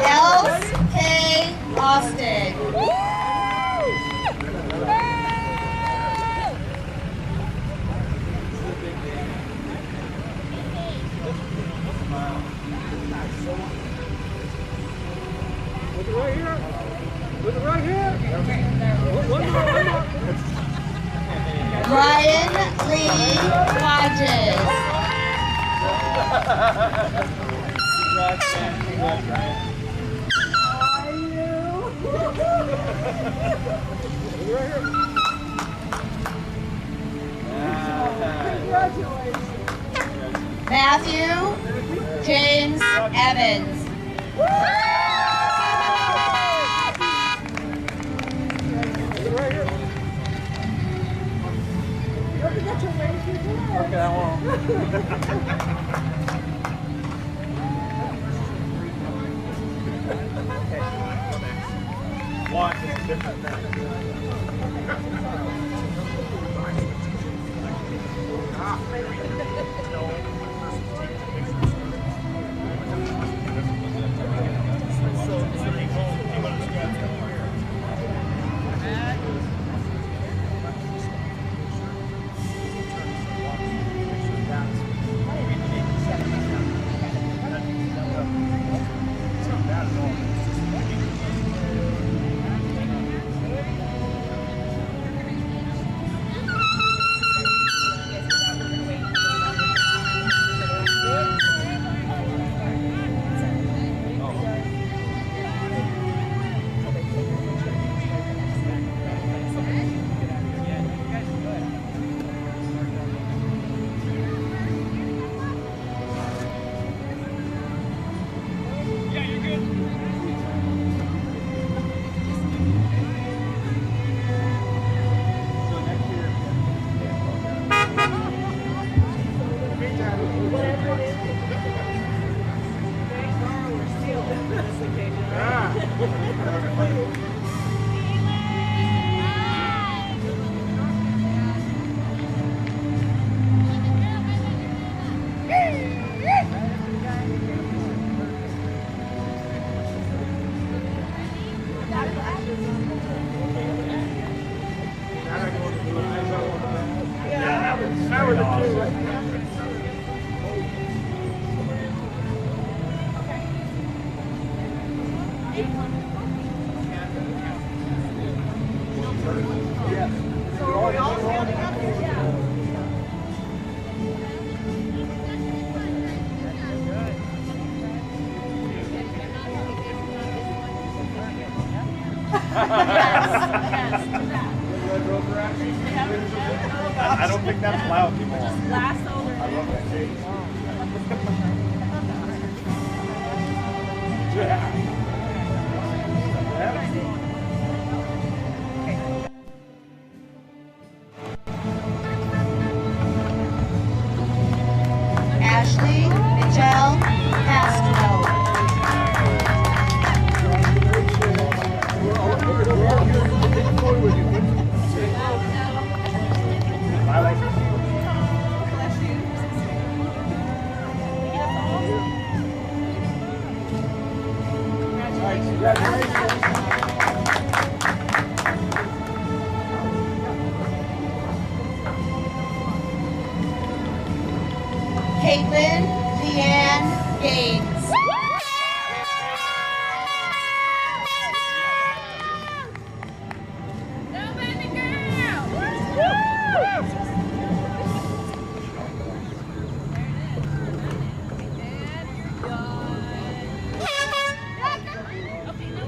Els K. Austin. Ryan Lee Hodges. Matthew James Evans. One is a different thing. I don't think that's loud anymore. Last older. I love that cake. Ashley Michelle Castro. Caitlin Leanne Gaines.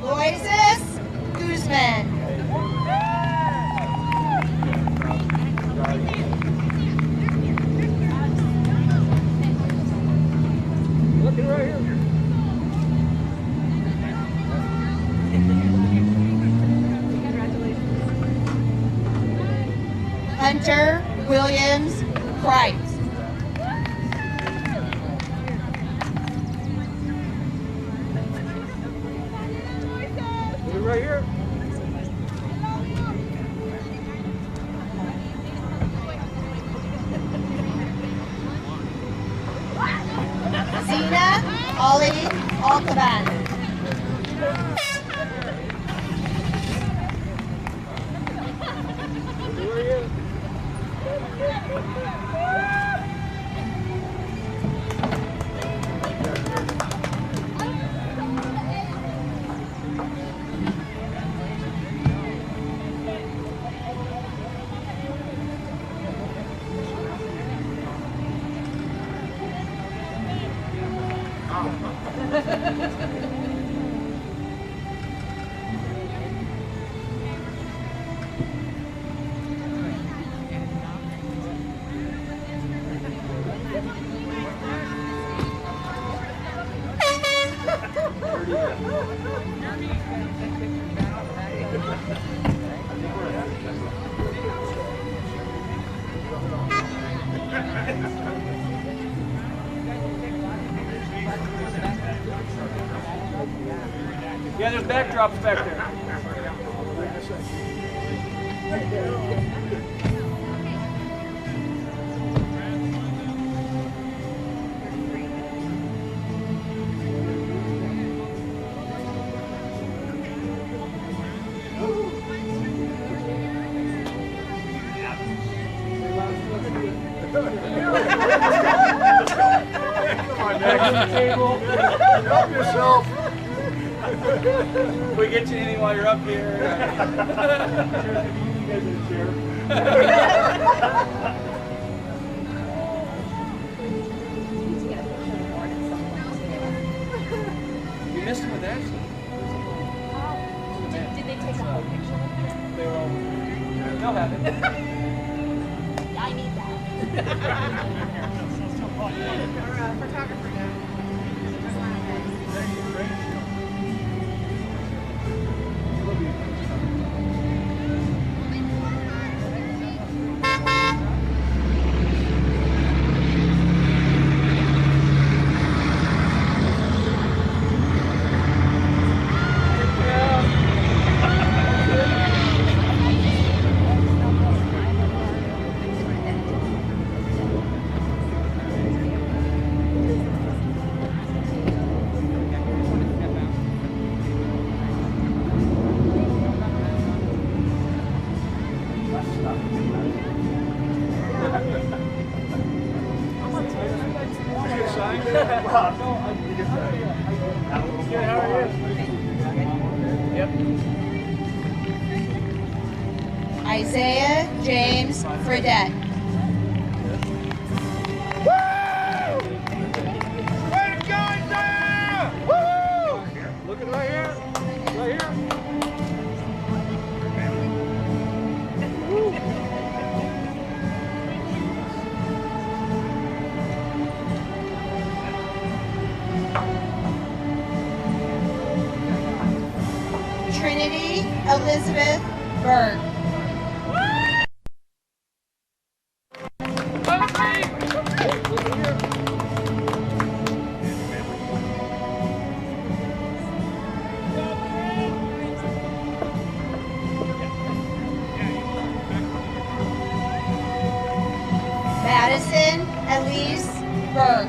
Moises Guzman. Looking right here. Hunter Williams Price. Right here. Zena Ollie Alcaban. Yeah, there's backdrops back there. Help yourself. Can we get you anything while you're up here? You missed him with Ashley. Did they take a whole picture with her? They were all... They'll have it. I need that. Photographer now. Isaiah James Fredette. Way to go, Isaiah! Woo! Look at right here. Right here. Trinity Elizabeth Berg. Madison Elise Berg.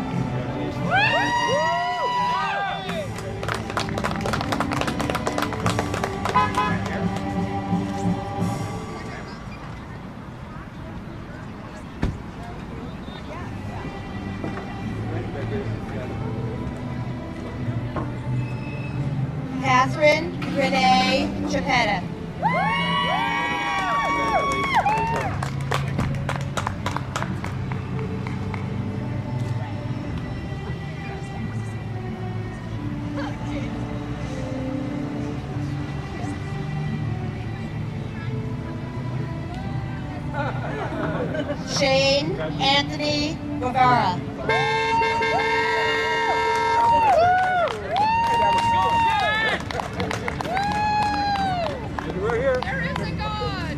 Catherine Renee Chapetta. Shane Anthony Guevara. Right here. There is a God!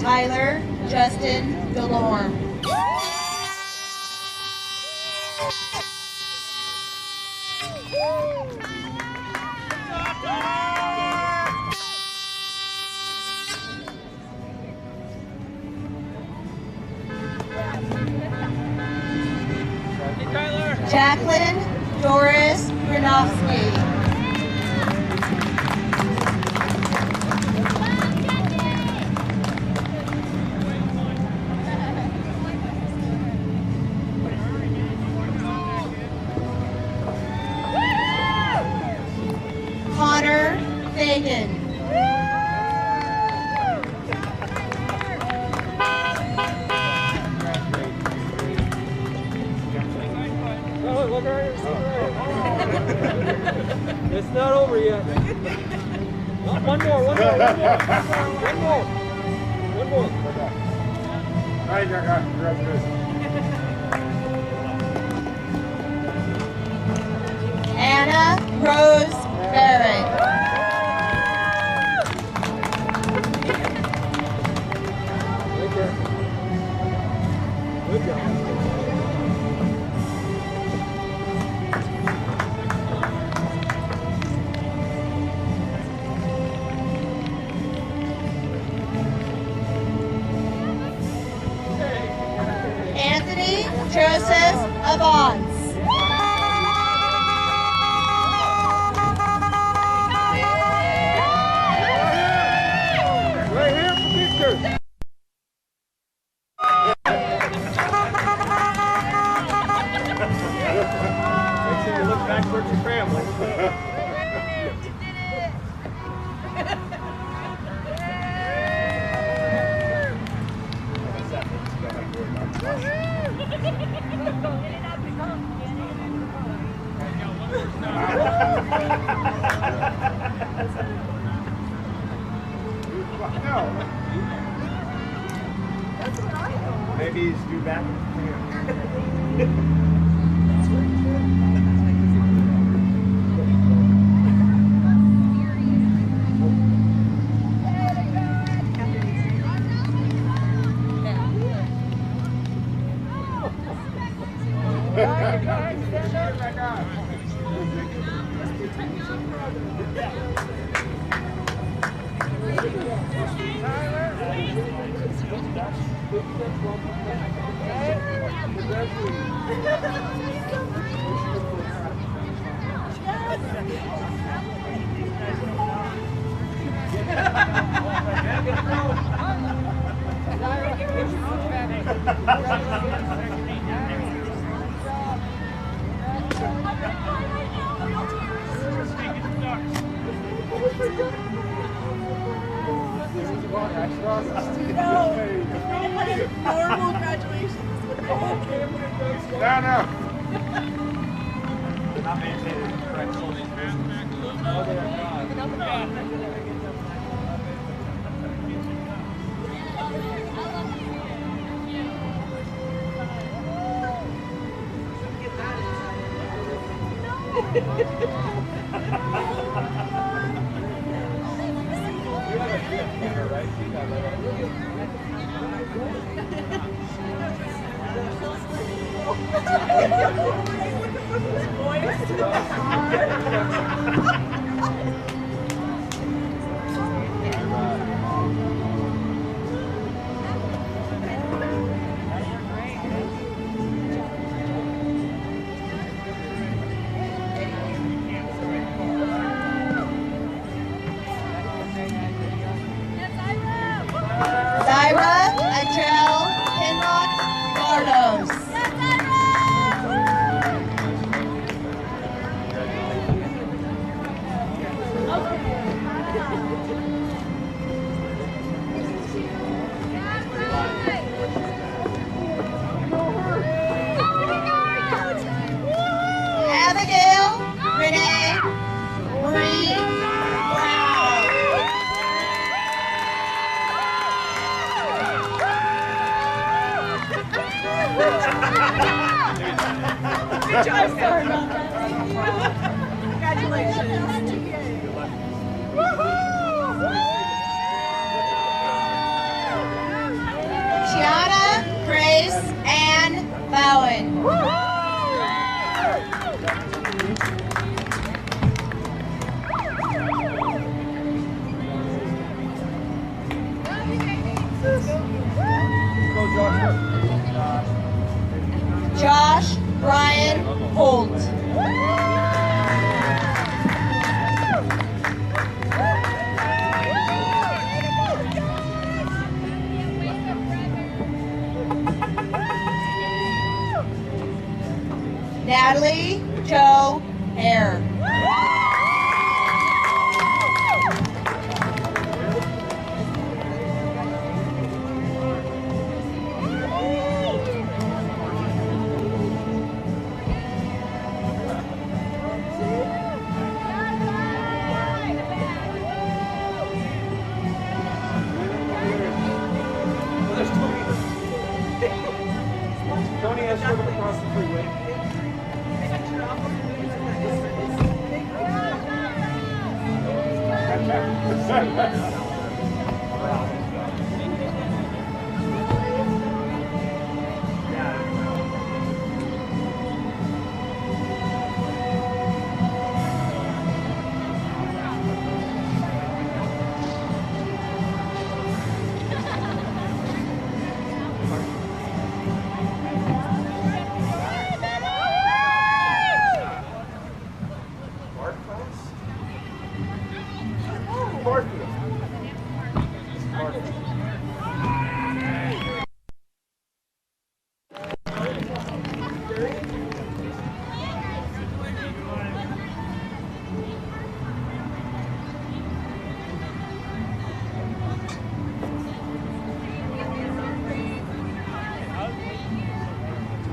Tyler Justin Delorme. Jacqueline Doris Gronowski. Connor Fagan. It's not over yet. One more. One more. All right, congratulations. Anna Rose Barrett. Good job. Anthony Joseph Avance. Right here for picture. Make sure you look back towards your family. Maybe he's due back. Normal graduations with the whole campus. No. Not maintained. Correct. Oh, they are gone. Zyra Angel Pinlock Bardos. Abigail Renee Marie Brown. Good job, sorry about that. Thank you. Congratulations. Woohoo! David Holt. Natalie Jo Hare. Tony has showed up across the freeway.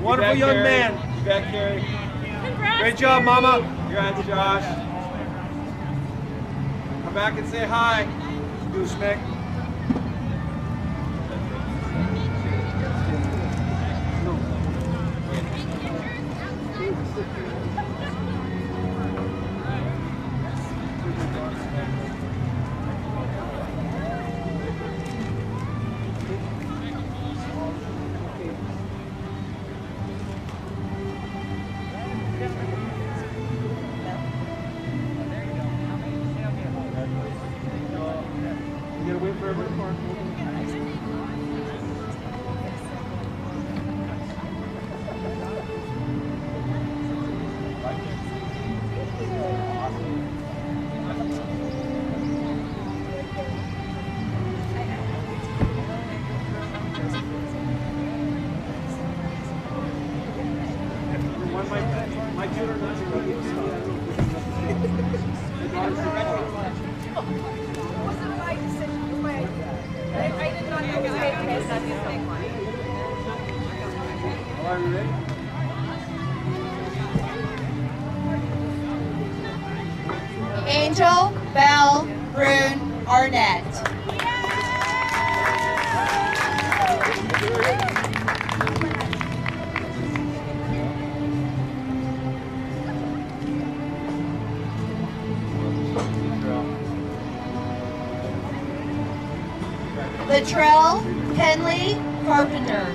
Wonderful young man. You back, Carrie. Congrats. Great job, Mama. Congrats, Josh. Come back and say hi. Gooseneck. You gotta wait for everyone to park. My tutor knows you. Wasn't my decision, it was my idea. I did not know it was going to be such a big one. Are you ready? Angel Bell Brune Arnett. Latrell Henley Carpenter.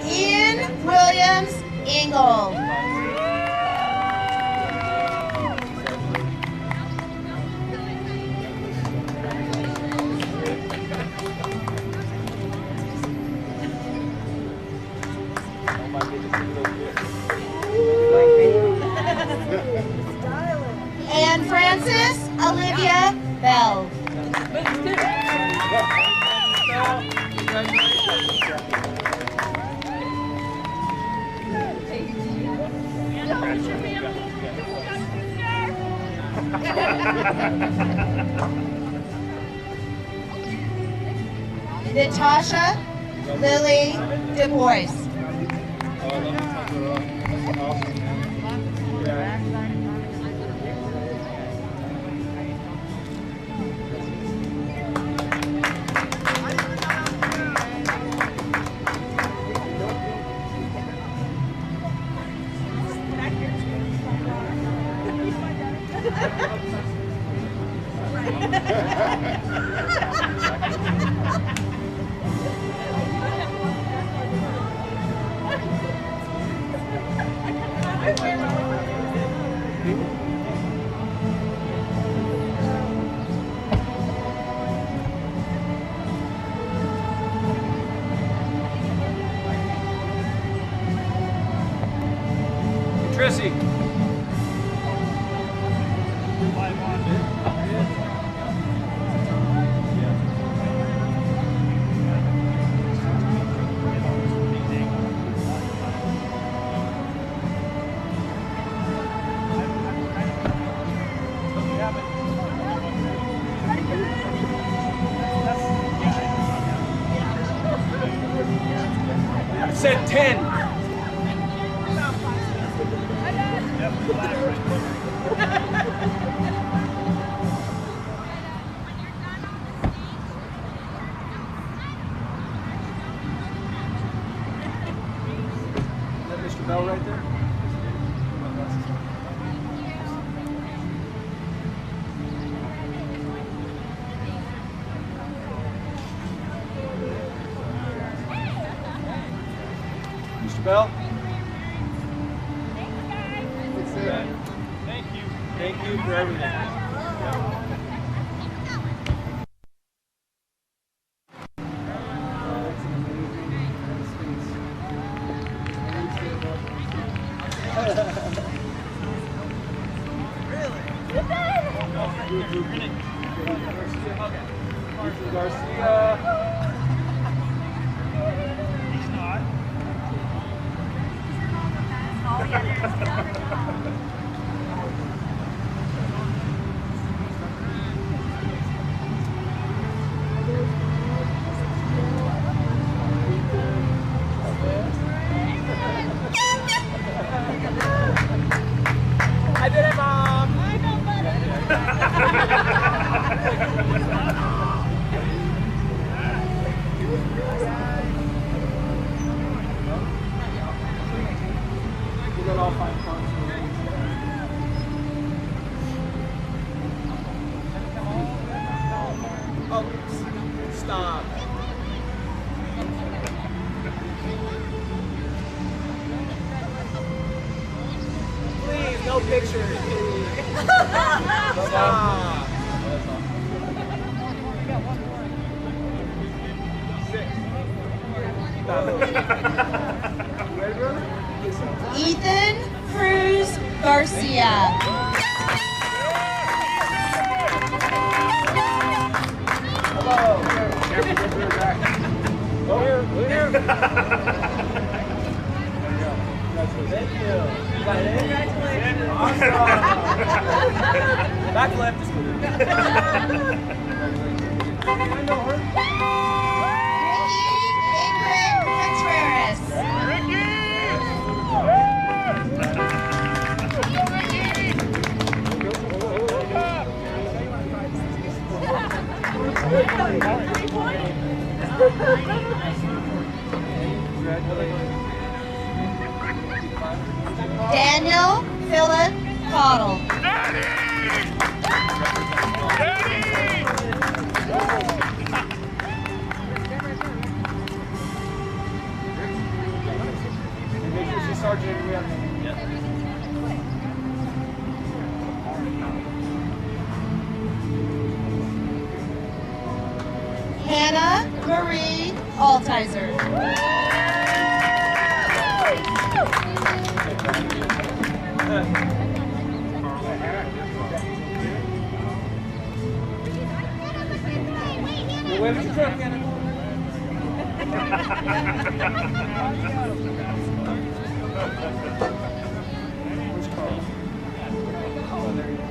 Ian Williams Ingle. And Frances Olivia Bell. Natasha Lily Du Bois. Trissy. I said 10. Mr. Bell right there? Mr. Bell? Thank you. Thank you for everything. I did it, Mom! I know, buddy. We'll all find fun. Oh, stop. Please, no pictures. Stop. Ethan Cruz Garcia. Hello. Here. Thank you. Is that it? Congratulations. Awesome. Back left is good. I know her. Daniel Philip Cottle. Hannah Marie Altizer. Wave at your truck, Hannah. Where's Carl? Oh, there you go.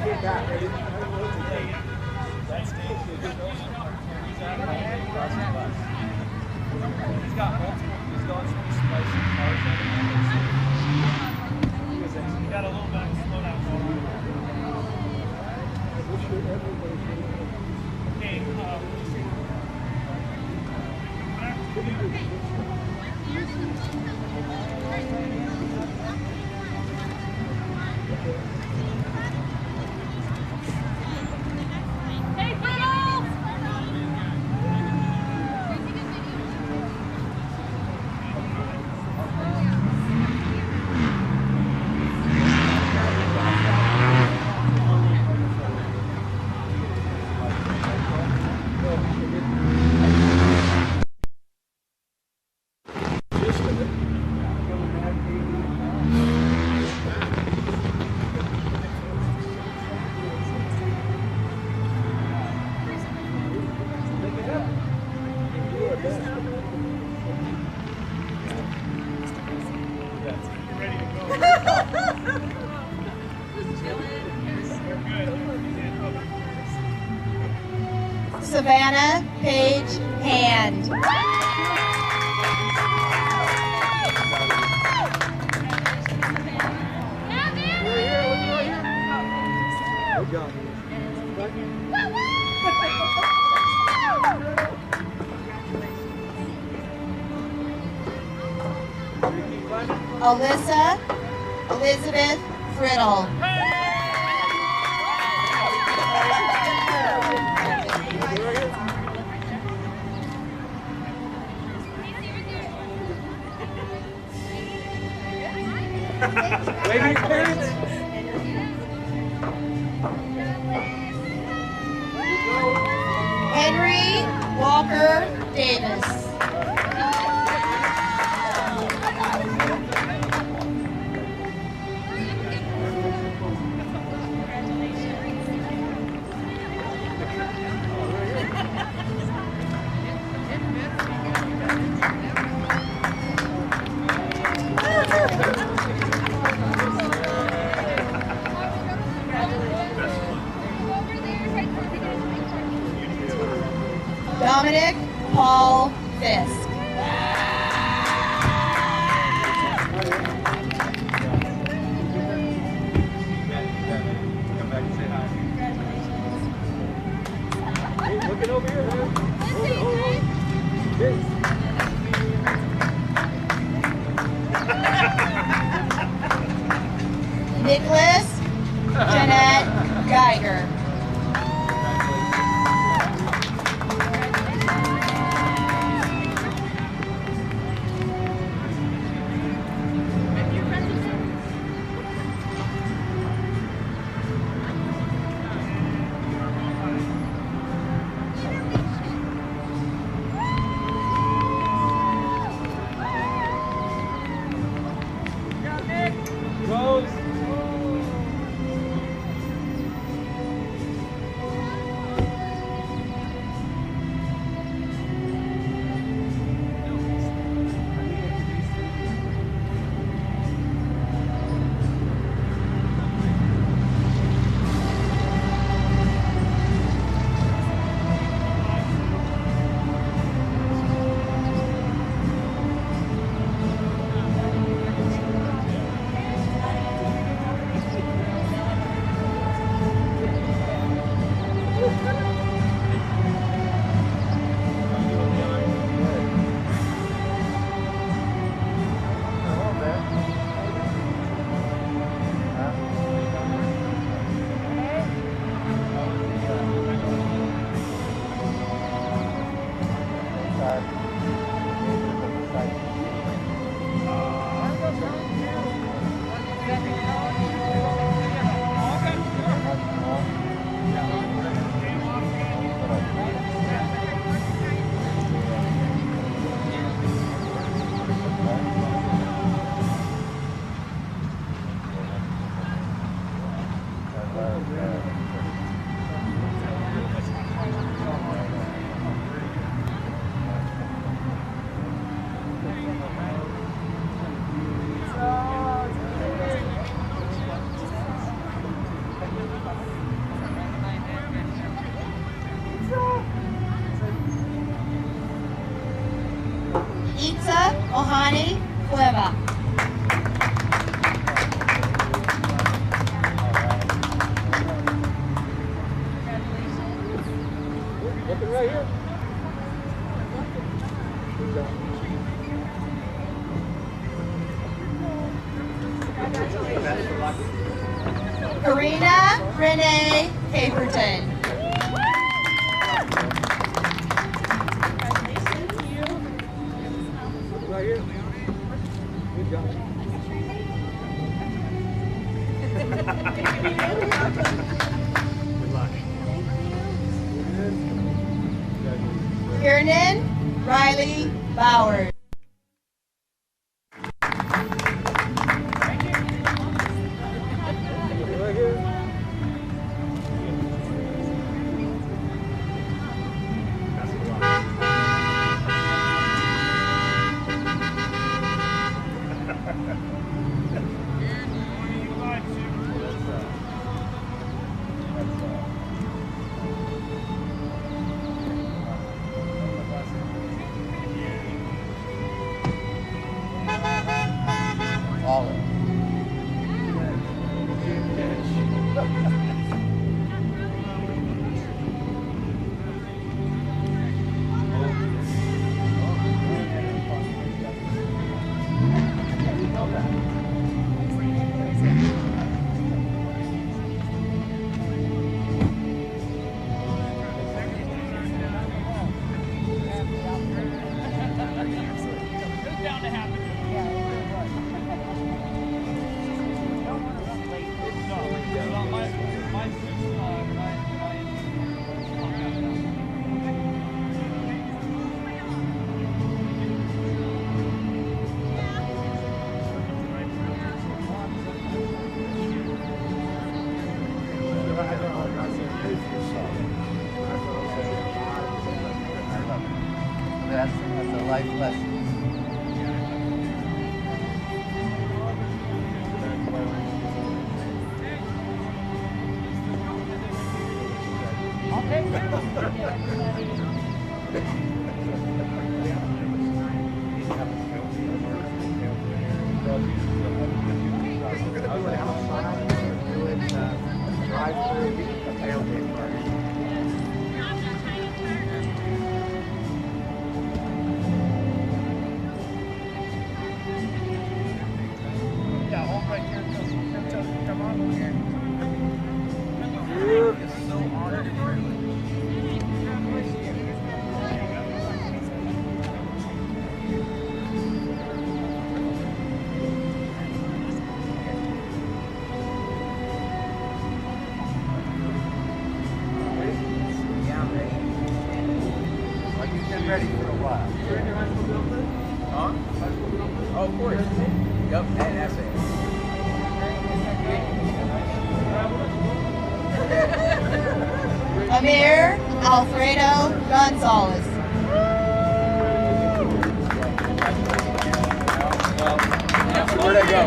He's got multiple. He's got some spicy cars. He got a little bit of slowdown going on. Okay, Hey, Fiddle! Savannah Page Hand. Alyssa Elizabeth Friddle. waving parents. Henry Walker Davis. Dominic Paul Fisk. Looking over here, man. Hold on. Nicholas Jeanette Geiger. Rose. Caperton. Right here. Good job. Good luck. Kiernan Riley Bowers. Right here. Best of luck. That's a life lesson. Ready for a while. Huh? Oh, of course. Yep, and essay. Amir Alfredo Gonzalez. Where'd I go?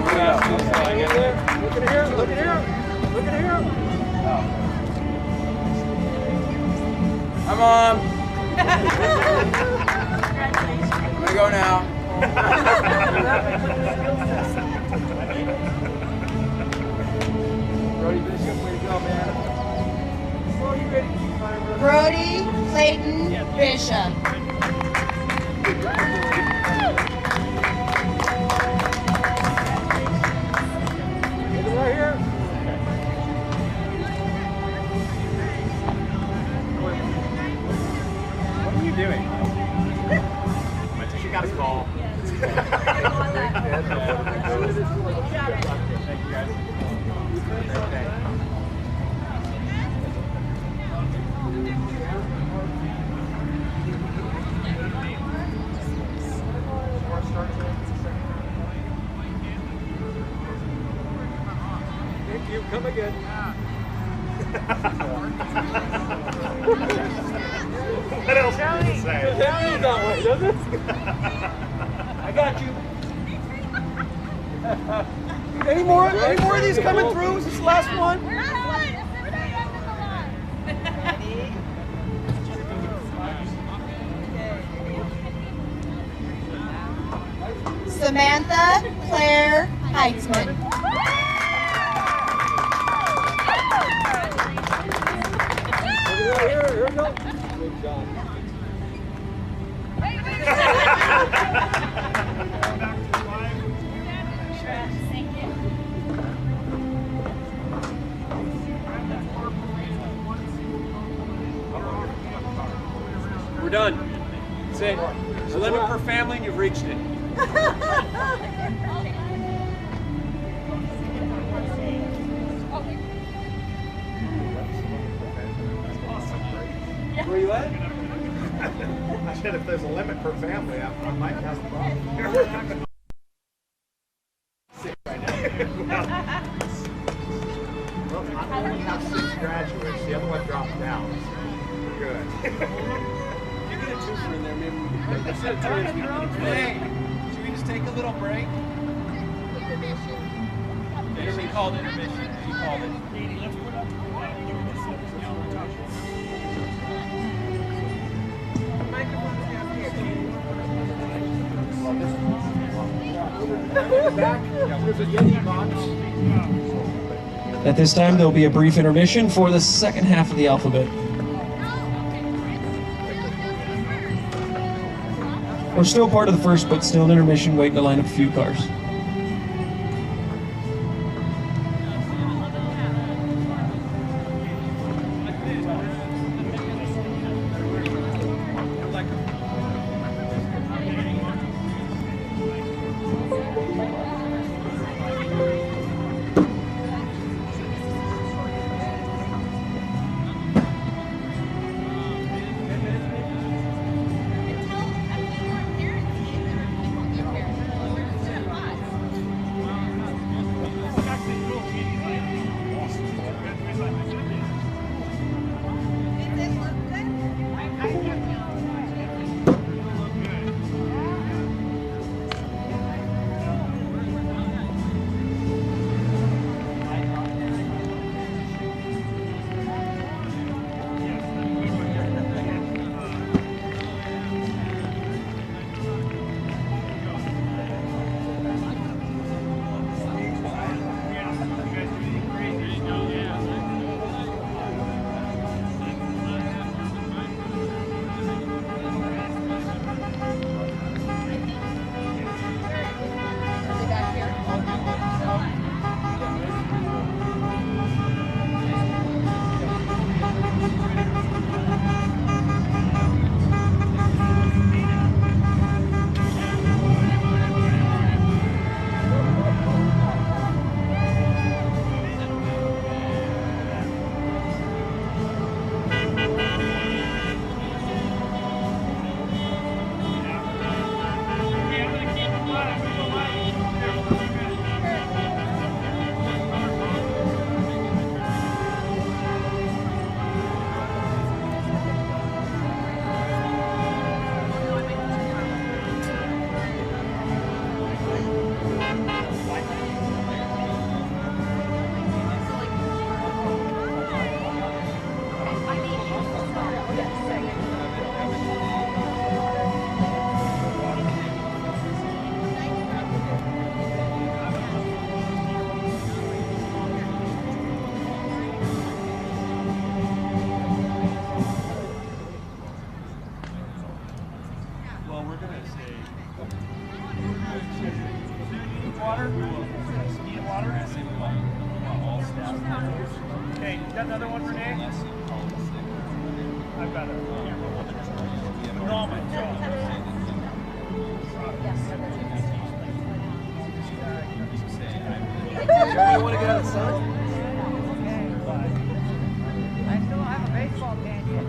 Look at here, look at here, look at here. Hi, Mom. I'm gonna go now. Brody Bishop, way to go, man. Slow you ready to keep flying, brother. Brody Clayton Bishop. Right here. What are you doing? She got a call. Thank you, guys. Great day. Thank you. Come again. What else can you say? It sounds that way, doesn't it? I got you. Any more of these coming through? Is this the last one? Samantha Claire Heitzman. Here we go. Good job. done. That's it. There's a limit per family and you've reached it. Where you at? I said if there's a limit per family, I might have a problem. Well, I only have 6 graduates. The other one dropped out. We're good. You get a twofer in there, maybe we can. Instead of turns, we can play. Should we just take a little break? Intermission. She called intermission. She called it. Katie, let's put up. At this time, there will be a brief intermission for the second half of the alphabet. We're still part of the first, but still an intermission, waiting to line up a few cars. Okay, you got another one, Renee? I've got it. Norman. You want to get out of the sun? I still have a baseball can yet.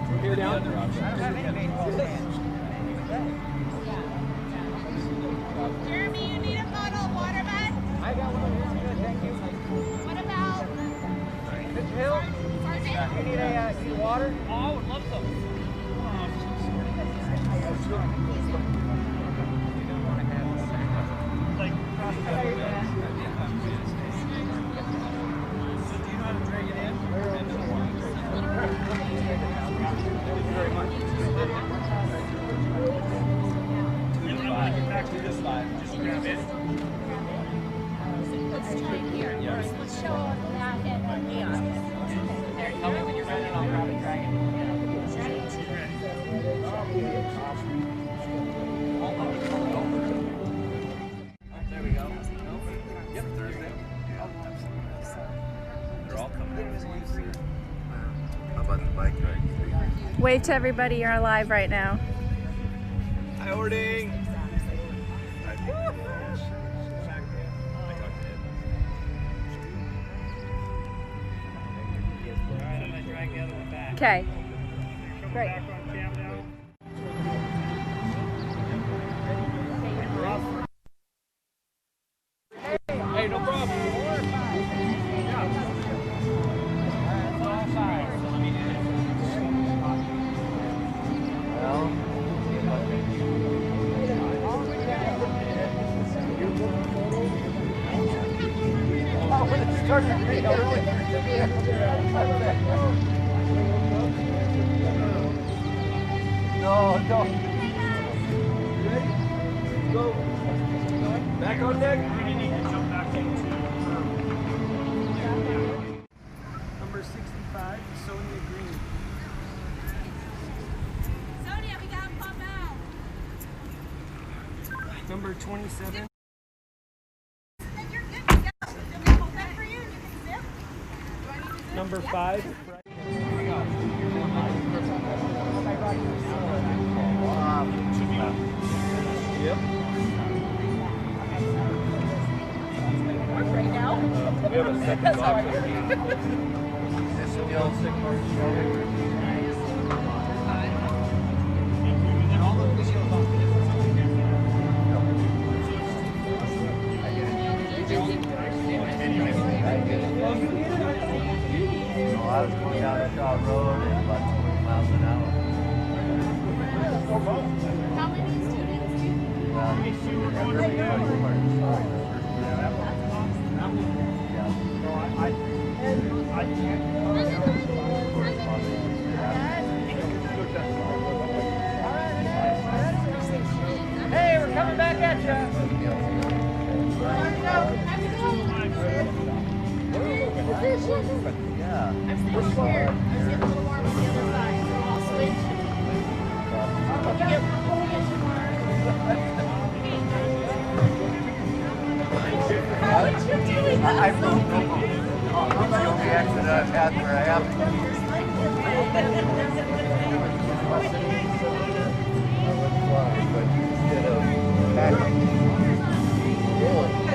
From here down? I don't have any baseball cans. Jeremy, you need a bottle of water, bud? I got one here. I'm good, thank you. What about Mr. Hill? You need water? Oh, I would love some. Like, cross the There you go. So do you know how to drag it in? Thank you very much. Back to this side. Just grab it. let's show that at the office. Tell me when you're ready and I'll grab it, drag it. There we go. Yep, Thursday. They're all coming out. How about the bike ride? Wave to everybody, you're alive right now. Hi, Ording. Okay. Great. Hey, no problem. No, no. Ready? Go. Back on deck. We need to jump back into number 65, Sonia Green. Sonia, we gotta pump out. Number 27. Number 5. Yep. Right now? We have a second option. This is the old sick mark. I was going down the Shaw Road at about 20 miles an hour. How many students do you Hey, we're coming back at you. Yeah. I'm staying here. I'm getting a little warm on the other side, so I'll switch. When we get tomorrow. How are you doing? I moved over. I'm the only accident I've had where I haven't. But instead of packing, really.